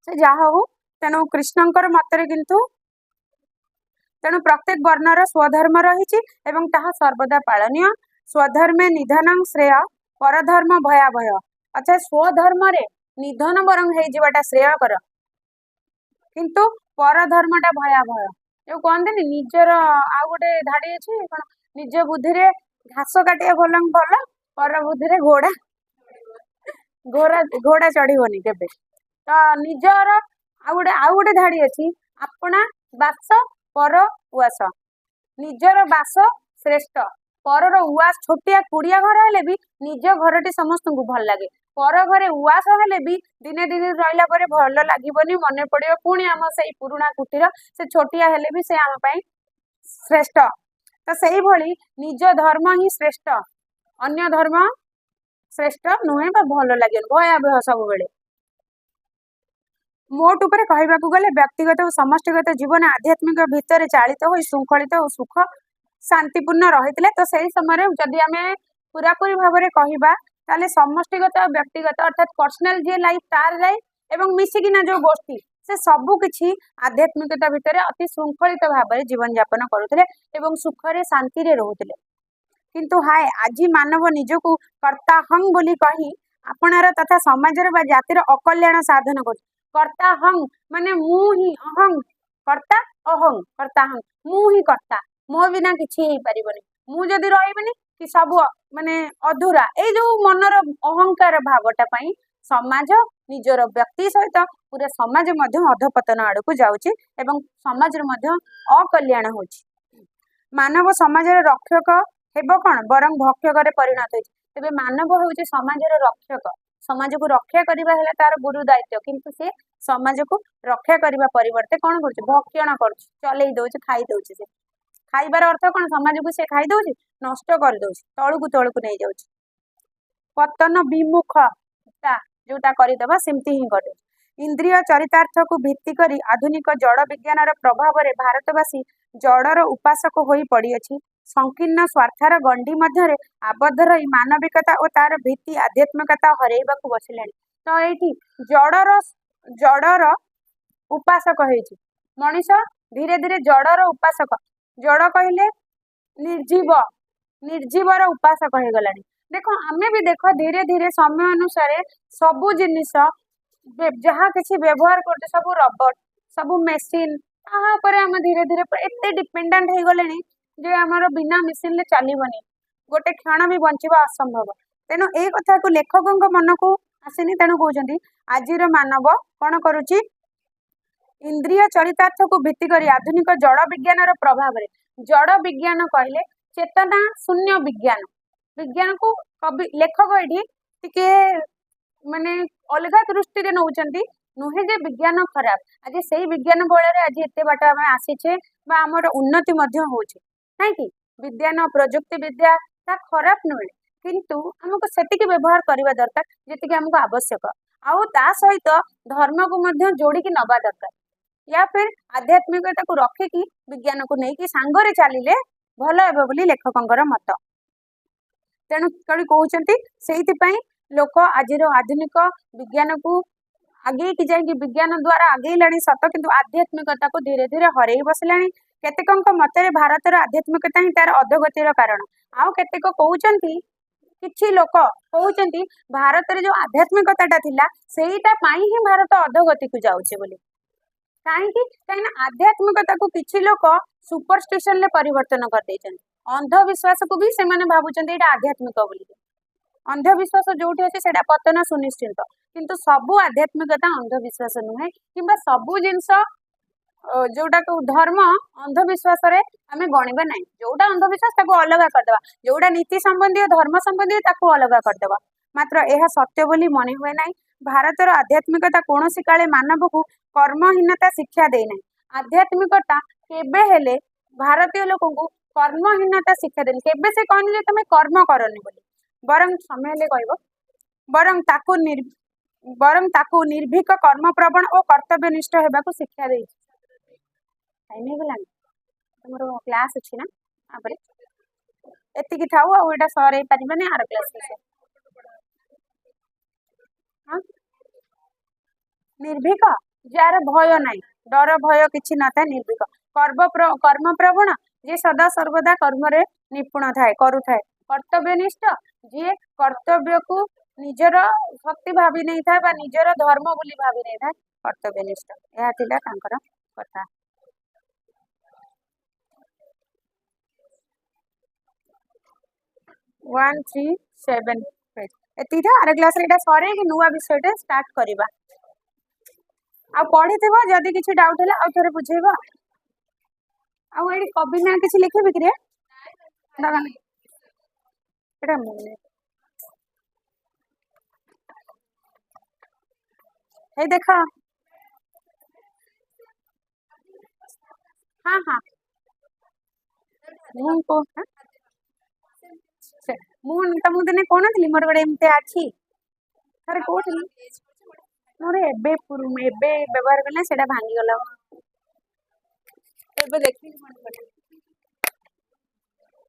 से जा हो तेनु कृष्णंकर मतरे किंतु तेणु प्रत्येक वर्णर स्वधर्म रही एवं ताहा सर्वदा पालनीय स्वधर्मे निधन श्रेय परधर्म भयावह अच्छा स्वधर्म रे निधन बरंग हे जीवाटा श्रेयकर किंतु परधर्मटा भयावह जो कहते निजर आ गोटे धाड़ी अच्छी कौन निज बुद्धि रे घास काटिया भल भल पर बुद्धि रे घोड़ा घोड़ा घोड़ा चढ़ीबनी केबे तो निजर आ गोटे धाड़ी अच्छी अपना बास पर उआस निजर बास श्रेष्ठ परर उआस छोटिया कुड़िया घर हेले भी निज घरटी समस्त को भल लगे पर घरे उआस हेले भी दिने दिने रहिला परे भल लागिबनी मने पड़ियो पुणी आम से पुराणा कुटीर से छोटिया हेले भी से आम पई श्रेष्ठ तो सेही भली निज धर्म ही श्रेष्ठ अन्य धर्म श्रेष्ठ नुहे बा भल लगे भयावह सब बेले मोट उपरे कहबाकू गले व्यक्तिगत और समष्टिगत जीवन आध्यात्मिक भितर चालित हो श्रृंखलित और सुख शांतिपूर्ण रही तो सही समय जदि आम पूरापूरी भाव में कहवा ताले समष्टिगत और व्यक्तिगत अर्थात पर्सनाल जे लाइफ तार लाइफ एवं मिसिकिना जो गोष्ठी से सबु किछि आध्यात्मिकता भितर अति श्रृंखलित भाव में जीवन यापन करुले एवं सुखरे शांति रे रहुले किंतु हाय आज मानव निजकू कर्ता हंग बोली कही आपणार तथा समाजर बा जातिर अकल्याण साधन कर कर्ता हंग माने मु ही अहंग कर्ता अहंग कर्ता हंग मु ही कर्ता मो बिना किछि हे परिबनी मु जदी रहिबनी कि सब माने अधूरा ए जो मनर अहंकार भावटा पई समाज निजर व्यक्ति सहित पूरा समाज मध्य अधपतन आड़ को जाउची एवं समाज मध्य अकल्याण होची मानव समाजर रक्षक हेबो कौन बरं भक्षक परिणत होती तेबे मानव होची समाजर रक्षक समाज को रक्षा करबा हेला तार गुरु दायित्व किंतु से समाज को रक्षा करबा परिवर्ते कौन करछ भक्षण करछ चलै दउछ खाई दउछ से खाइबार अर्थ कौन समाज को से खाई दउछ नष्ट कर दउछ तळु को नै जाउछ पतन विमुख जोटा करदबा सेमती ही कर इंद्रिय चरितार्थ को भित्ति करी आधुनिक जड़ विज्ञान प्रभाव रे भारतवासी जड़र उपासक होई पड़ी अछि संकीर्ण स्वार्थर गंडी मध्य आबद्ध रही मानविकता और तार भित्ति आध्यात्मिकता हरैबा को बसिलेनी तो एठी जड़र उपासक होइछि मनीष धीरे धीरे जड़र उपासक जड़ कहले निर्जीवर उपासक हो गलानी देखो आमे भी देखो धीरे धीरे समय अनुसार सबु जिनिस जहाँ किसी व्यवहार करते सब रोबोट सब मेसीन आम धीरे धीरे एते डिपेंडेंट हो गले जे आमर बिना मेसीन ले चलबनी गोटे क्षण भी बंचवा असंभव तेणु ए कथा को लेखकों मन को आसनी तेणु कहते आज मानव कौन करुच्ची इंद्रिय चरितार्थ को भित्ति करी आधुनिक जड़ विज्ञान प्रभाव जड़ विज्ञान कहले चेतना शून्य विज्ञान विज्ञान को कवि लेखक ये टिके माने अलग दृष्टि रे नौचंती नुहे जे विज्ञान खराब आज से विज्ञान बल आज एत बाट आम आसीचे आमर उन्नति होचे नहीं कि विज्ञान प्रजुक्ति विद्या ता खराब नुहे किंतु हमको सेतिकी व्यवहार करबा दरकार जेतिकी हमको आवश्यक आउ ता सहित धर्म को मध्य जोड़ी नबा दरकार या फिर आध्यात्मिकता को रखिकी विज्ञान को नहीं कि सांगरे चलिले भल हेबो बोली लेखकंकर मत तेणु कवि कहते से लोक आज आधुनिक विज्ञान को आगे की जाए विज्ञान द्वारा आगे लाणी सत किंतु आध्यात्मिकता को धीरे धीरे हरई बसलाणी केतेकंक मतरे भारतर आध्यात्मिकता ही तार अधोगतिर कारण आउ केतेक कहउचंती किछि लोक कहउचंती भारत रे जो आध्यात्मिकता थिला सेईटा पाई ही भारत अधोगति को जाउछे बोली कहीं आध्यात्मिकता को किछि लोक सुपरस्टिशन ले परिवर्तन कर देछन अंधविश्वास को भी से माने भाबुचंती एटा आध्यात्मिक बोली अंधविश्वास जोठी अछि सेटा पतन सुनिश्चित किंतु सबु आध्यात्मिकता अंधविश्वास नुहे किंबा सबु जिंस जोटा को धर्म अंधविश्वास रे आमे गणिबा नहीं जोटा अंधविश्वास ताको अलग करदेबा जोटा नीति संबंधी धर्म संबंधी ताको अलग करदेबा मात्र यह सत्य बोली मने हुए नहीं भारतर आध्यात्मिकता कोनोसी काले मानव को कर्महीनता शिक्षा दे नहीं आध्यात्मिकता केबे हेले भारतीय लोक को कर्महीनता शिक्षा देनी केबे से कहनी जे तमे कर्म करनी बोली बरं समय ले कहबो बरं ताकू निर्भीक कर्म प्रवण और कर्तव्यनिष्ठ हेबा को शिक्षा दे टाइम हो गलानी तुमरो क्लास अछि ना आबरे एतिकी थाउ आ एटा सरे परिबने आर क्लास से हां निर्भीक जार भय नहीं डर भय किछि न था निर्भीक कर्म प्रवण जे सदा सर्वदा कर्म रे निपुण थाए करू थाए कर्तव्यनिष्ठ जे कर्तव्य को निजर शक्ति भावी नहीं था बा निजर धर्म बोली भावी नहीं था कर्तव्यनिष्ठ यह थिला तांकर कथा 137 पेज एतिरा आर क्लास रे एटा सरे कि नुवा विषयटे स्टार्ट करिबा आ पढिथिबो जदी किछि डाउट होला आ थोरे बुझेबो आ एडी कवि ना किछि लिखिबि कि रे दादा एटा मुने हे देखा हाँ हाँ ମୁଁ को ମୁଁ ତମକୁ ଦିନେ କହୁନଥିଲି ମୋର ଗୋଟେ ଏମିତି ଅଛି ଥରେ କହୁଥିଲି ମୋର ଏବେ ବ୍ୟବହାର କଲେ ସେଟା ଭାଙ୍ଗିଗଲା ଏବେ ଦେଖିଲି